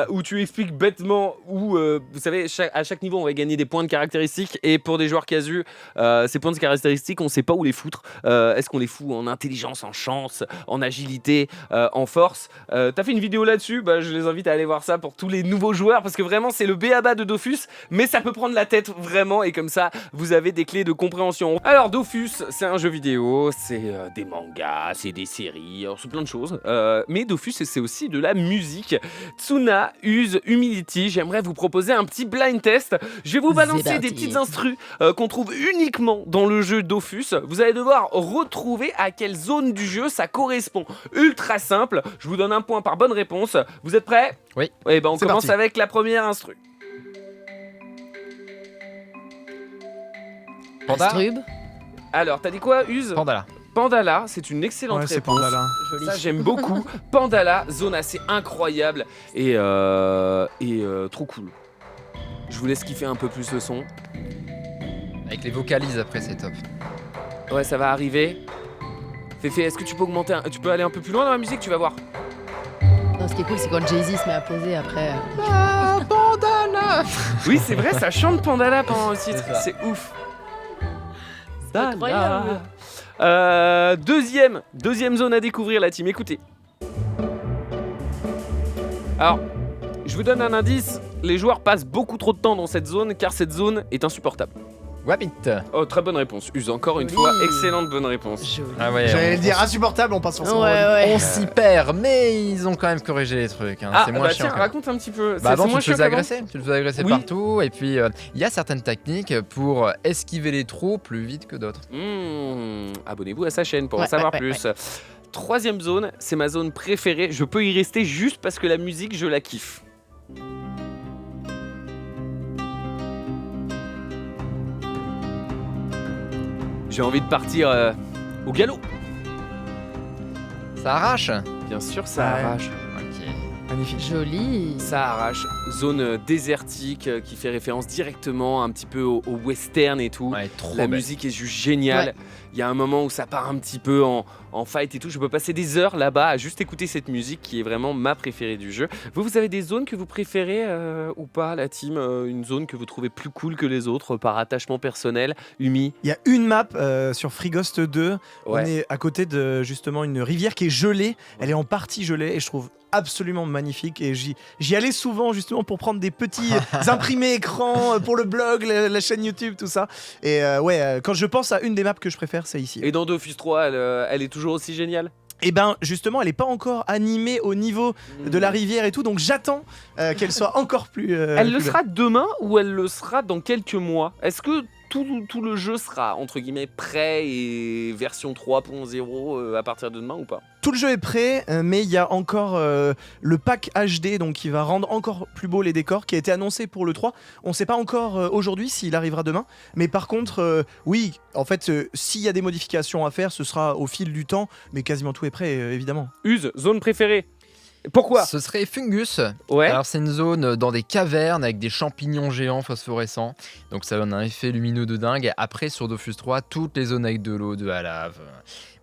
où tu expliques bêtement où, vous savez, à chaque niveau, on va gagner des points de caractéristiques et pour des joueurs casus, ces points de caractéristiques, on ne sait pas où les foutre. Est-ce qu'on les fout en intelligence, en chance, en agilité, en force? T'as fait une vidéo là-dessus, je les invite à aller voir ça pour tous les nouveaux joueurs parce que vraiment c'est le b.a.-ba de Dofus, mais ça peut prendre la tête vraiment et comme ça vous avez des clés de compréhension. Alors Dofus, c'est un jeu vidéo, c'est des mangas, c'est des séries, c'est plein de choses, mais Dofus c'est aussi de la musique. Tsuna, Use, Humility, j'aimerais vous proposer un petit blind test. Je vais vous balancer des petites instrus qu'on trouve uniquement dans le jeu Dofus. Vous allez devoir retrouver à quelle zone du jeu ça correspond. Ultra simple, je vous donne un point par bonne réponse. Vous êtes prêts? Oui. On commence avec la première instru. Panda. Astrub. Alors, t'as dit quoi, Use? Pandala. Pandala, c'est une excellente Ouais, c'est réponse. Pandala. Ça, j'aime beaucoup. Pandala, zone assez incroyable et trop cool. Je vous laisse kiffer un peu plus le son. Avec les vocalises après, c'est top. Ouais, ça va arriver. Féfé, est-ce que tu peux augmenter tu peux aller un peu plus loin dans la musique, tu vas voir. Non, ce qui est cool, c'est quand Jay-Z se met à poser après. Pandala. Oui, c'est vrai, ça chante Pandala pendant le titre. C'est ouf. C'est incroyable. Deuxième zone à découvrir, la team. Écoutez. Alors, je vous donne un indice. Les joueurs passent beaucoup trop de temps dans cette zone car cette zone est insupportable. Wabbit. Oh, très bonne réponse. Use encore une fois, excellente bonne réponse. Ah ouais, J'allais le dire insupportable, on passe sur son On s'y perd, mais ils ont quand même corrigé les trucs. C'est moins chiant. Tiens, raconte un petit peu. Avant, moins tu te faisais agresser Oui. partout, et puis il y a certaines techniques pour esquiver les trous plus vite que d'autres. Abonnez-vous à sa chaîne pour en savoir plus. Troisième zone, c'est ma zone préférée. Je peux y rester juste parce que la musique, je la kiffe. J'ai envie de partir au galop. Ça arrache? Bien sûr, ça arrache. Magnifique. Joli. Ça arrache. Zone désertique qui fait référence directement un petit peu au western et tout. Ouais, trop La belle. musique est juste géniale. Ouais. Il y a un moment où ça part un petit peu en fight et tout. Je peux passer des heures là-bas à juste écouter cette musique qui est vraiment ma préférée du jeu. Vous avez des zones que vous préférez ou pas, la team? Une zone que vous trouvez plus cool que les autres par attachement personnel? Umi? Il y a une map sur Free-Ghost 2. Ouais. On est à côté de justement une rivière qui est gelée. Elle est en partie gelée et je trouve absolument magnifique. Et j'y allais souvent justement pour prendre des petits imprimés écrans pour le blog, la chaîne YouTube, tout ça. Et quand je pense à une des maps que je préfère, c'est ici. Et dans Dofus 3, elle est toujours aussi géniale? Et ben justement, elle est pas encore animée au niveau de la rivière et tout, donc j'attends qu'elle soit encore plus. Elle le plus sera demain ou elle le sera dans quelques mois? Est-ce que tout le jeu sera entre guillemets prêt et version 3.0 à partir de demain ou pas? Tout le jeu est prêt, mais il y a encore le pack HD donc qui va rendre encore plus beau les décors, qui a été annoncé pour le 3. On ne sait pas encore aujourd'hui s'il arrivera demain, mais par contre, oui, en fait, s'il y a des modifications à faire, ce sera au fil du temps, mais quasiment tout est prêt, évidemment. Use, zone préférée? Pourquoi? Ce serait Fungus. Ouais. Alors c'est une zone dans des cavernes avec des champignons géants phosphorescents. Donc ça donne un effet lumineux de dingue. Après sur Dofus 3, toutes les zones avec de l'eau, de la lave.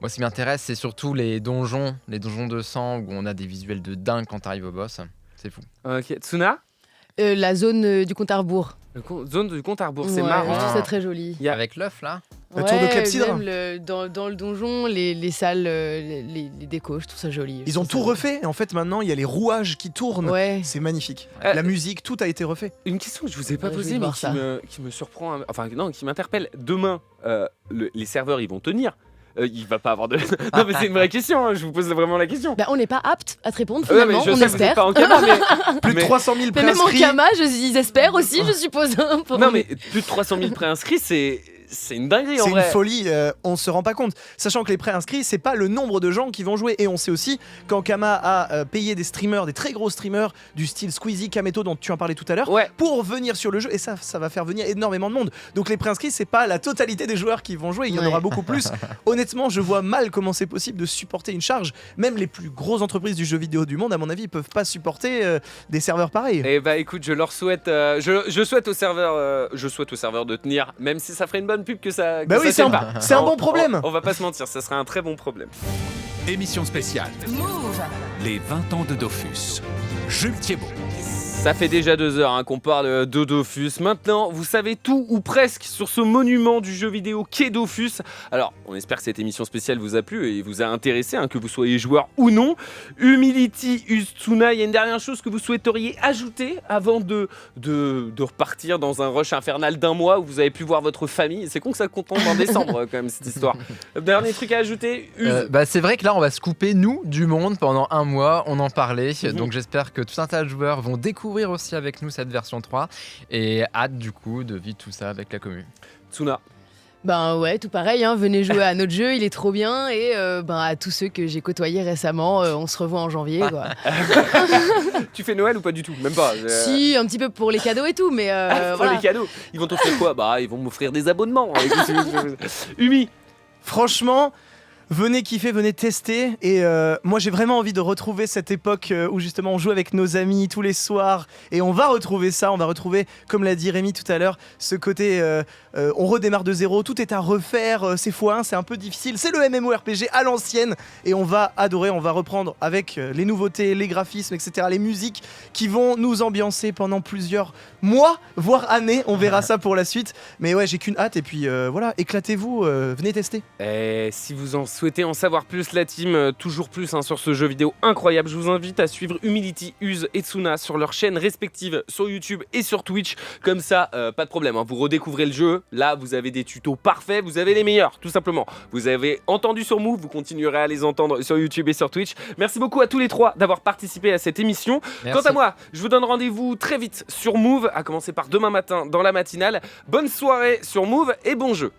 Moi ce qui m'intéresse c'est surtout les donjons de sang où on a des visuels de dingue quand t'arrives au boss. C'est fou. Ok, Tsuna? La zone du compte à rebours. Zone du compte à rebours, c'est Ouais, marrant. je trouve ça très joli. Avec l'œuf là. La tour de Clepsydre. Même dans le donjon, les salles, les décos, je trouve ça joli. Ils ont tout refait, et en fait maintenant il y a les rouages qui tournent, Ouais. c'est magnifique. Euh, La musique, tout a été refait. Une question que je vous ai pas Ouais, je posée vais mais voir ça. qui me surprend, enfin non, qui m'interpelle. Demain, les serveurs ils vont tenir. Il va pas avoir de... Non mais c'est une vraie question, hein, je vous pose vraiment la question. Bah, on n'est pas apte à te répondre Ouais, mais finalement, je on sais que vous êtes espère. pas en Kama, mais... Plus de 300 000 Mais même en préinscrits. Kama, ils espèrent aussi, je suppose. Non mais plus de 300 000 préinscrits, c'est une dinguerie en C'est vrai. une folie, on se rend pas compte. Sachant que les préinscrits, c'est pas le nombre de gens qui vont jouer. Et on sait aussi qu'Ankama a payé des streamers, des très gros streamers du style Squeezie, Kameto dont tu en parlais tout à l'heure, pour venir sur le jeu. Et ça va faire venir énormément de monde. Donc les préinscrits, c'est pas la totalité des joueurs qui vont jouer, il y en aura beaucoup plus. Honnêtement, je vois mal comment c'est possible de supporter une charge. Même les plus grosses entreprises du jeu vidéo du monde, à mon avis, ils peuvent pas supporter des serveurs pareils. Et bah écoute, je leur souhaite, je souhaite au serveur de tenir, même si ça ferait une bonne pub que ça. Bah oui, c'est un bon problème. On va pas se mentir, ça serait un très bon problème. Émission spéciale. Les 20 ans de Dofus. Jules Thiebaud. Ça fait déjà 2 heures qu'on parle de Dofus. Maintenant, vous savez tout ou presque sur ce monument du jeu vidéo qu'est Dofus. Alors, on espère que cette émission spéciale vous a plu et vous a intéressé, que vous soyez joueur ou non. Humility, Tsuna, il y a une dernière chose que vous souhaiteriez ajouter avant de repartir dans un rush infernal d'1 mois où vous avez pu voir votre famille. C'est con que ça compte en décembre quand même cette histoire. Dernier truc à ajouter, c'est vrai que là on va se couper nous du monde pendant 1 mois, on en parlait, donc j'espère que tout un tas de joueurs vont découvrir aussi avec nous cette version 3 et hâte du coup de vivre tout ça avec la commune. Tsuna. Ben ouais, tout pareil, venez jouer à notre jeu, il est trop bien. Et à tous ceux que j'ai côtoyés récemment, on se revoit en janvier. Quoi. Tu fais Noël ou pas du tout? Même pas. Si, un petit peu pour les cadeaux et tout, mais pour voilà. les cadeaux. Ils vont t'offrir quoi? Bah, ils vont m'offrir des abonnements. Umi. Franchement, venez kiffer, venez tester. Et moi, j'ai vraiment envie de retrouver cette époque où justement on joue avec nos amis tous les soirs. Et on va retrouver ça. On va retrouver, comme l'a dit Rémi tout à l'heure, ce côté on redémarre de zéro. Tout est à refaire. C'est x1, c'est un peu difficile. C'est le MMORPG à l'ancienne. Et on va adorer. On va reprendre avec les nouveautés, les graphismes, etc. Les musiques qui vont nous ambiancer pendant plusieurs mois, voire années. On verra ça pour la suite. Mais ouais, j'ai qu'une hâte. Et puis voilà, éclatez-vous. Venez tester. Et si vous en souhaitez en savoir plus, la team, toujours plus sur ce jeu vidéo incroyable, je vous invite à suivre Humility, Use et Tsuna sur leurs chaînes respectives sur YouTube et sur Twitch. Comme ça, pas de problème, vous redécouvrez le jeu. Là, vous avez des tutos parfaits, vous avez les meilleurs, tout simplement. Vous avez entendu sur Move, vous continuerez à les entendre sur YouTube et sur Twitch. Merci beaucoup à tous les 3 d'avoir participé à cette émission. Merci. Quant à moi, je vous donne rendez-vous très vite sur Move, à commencer par demain matin dans la matinale. Bonne soirée sur Move et bon jeu.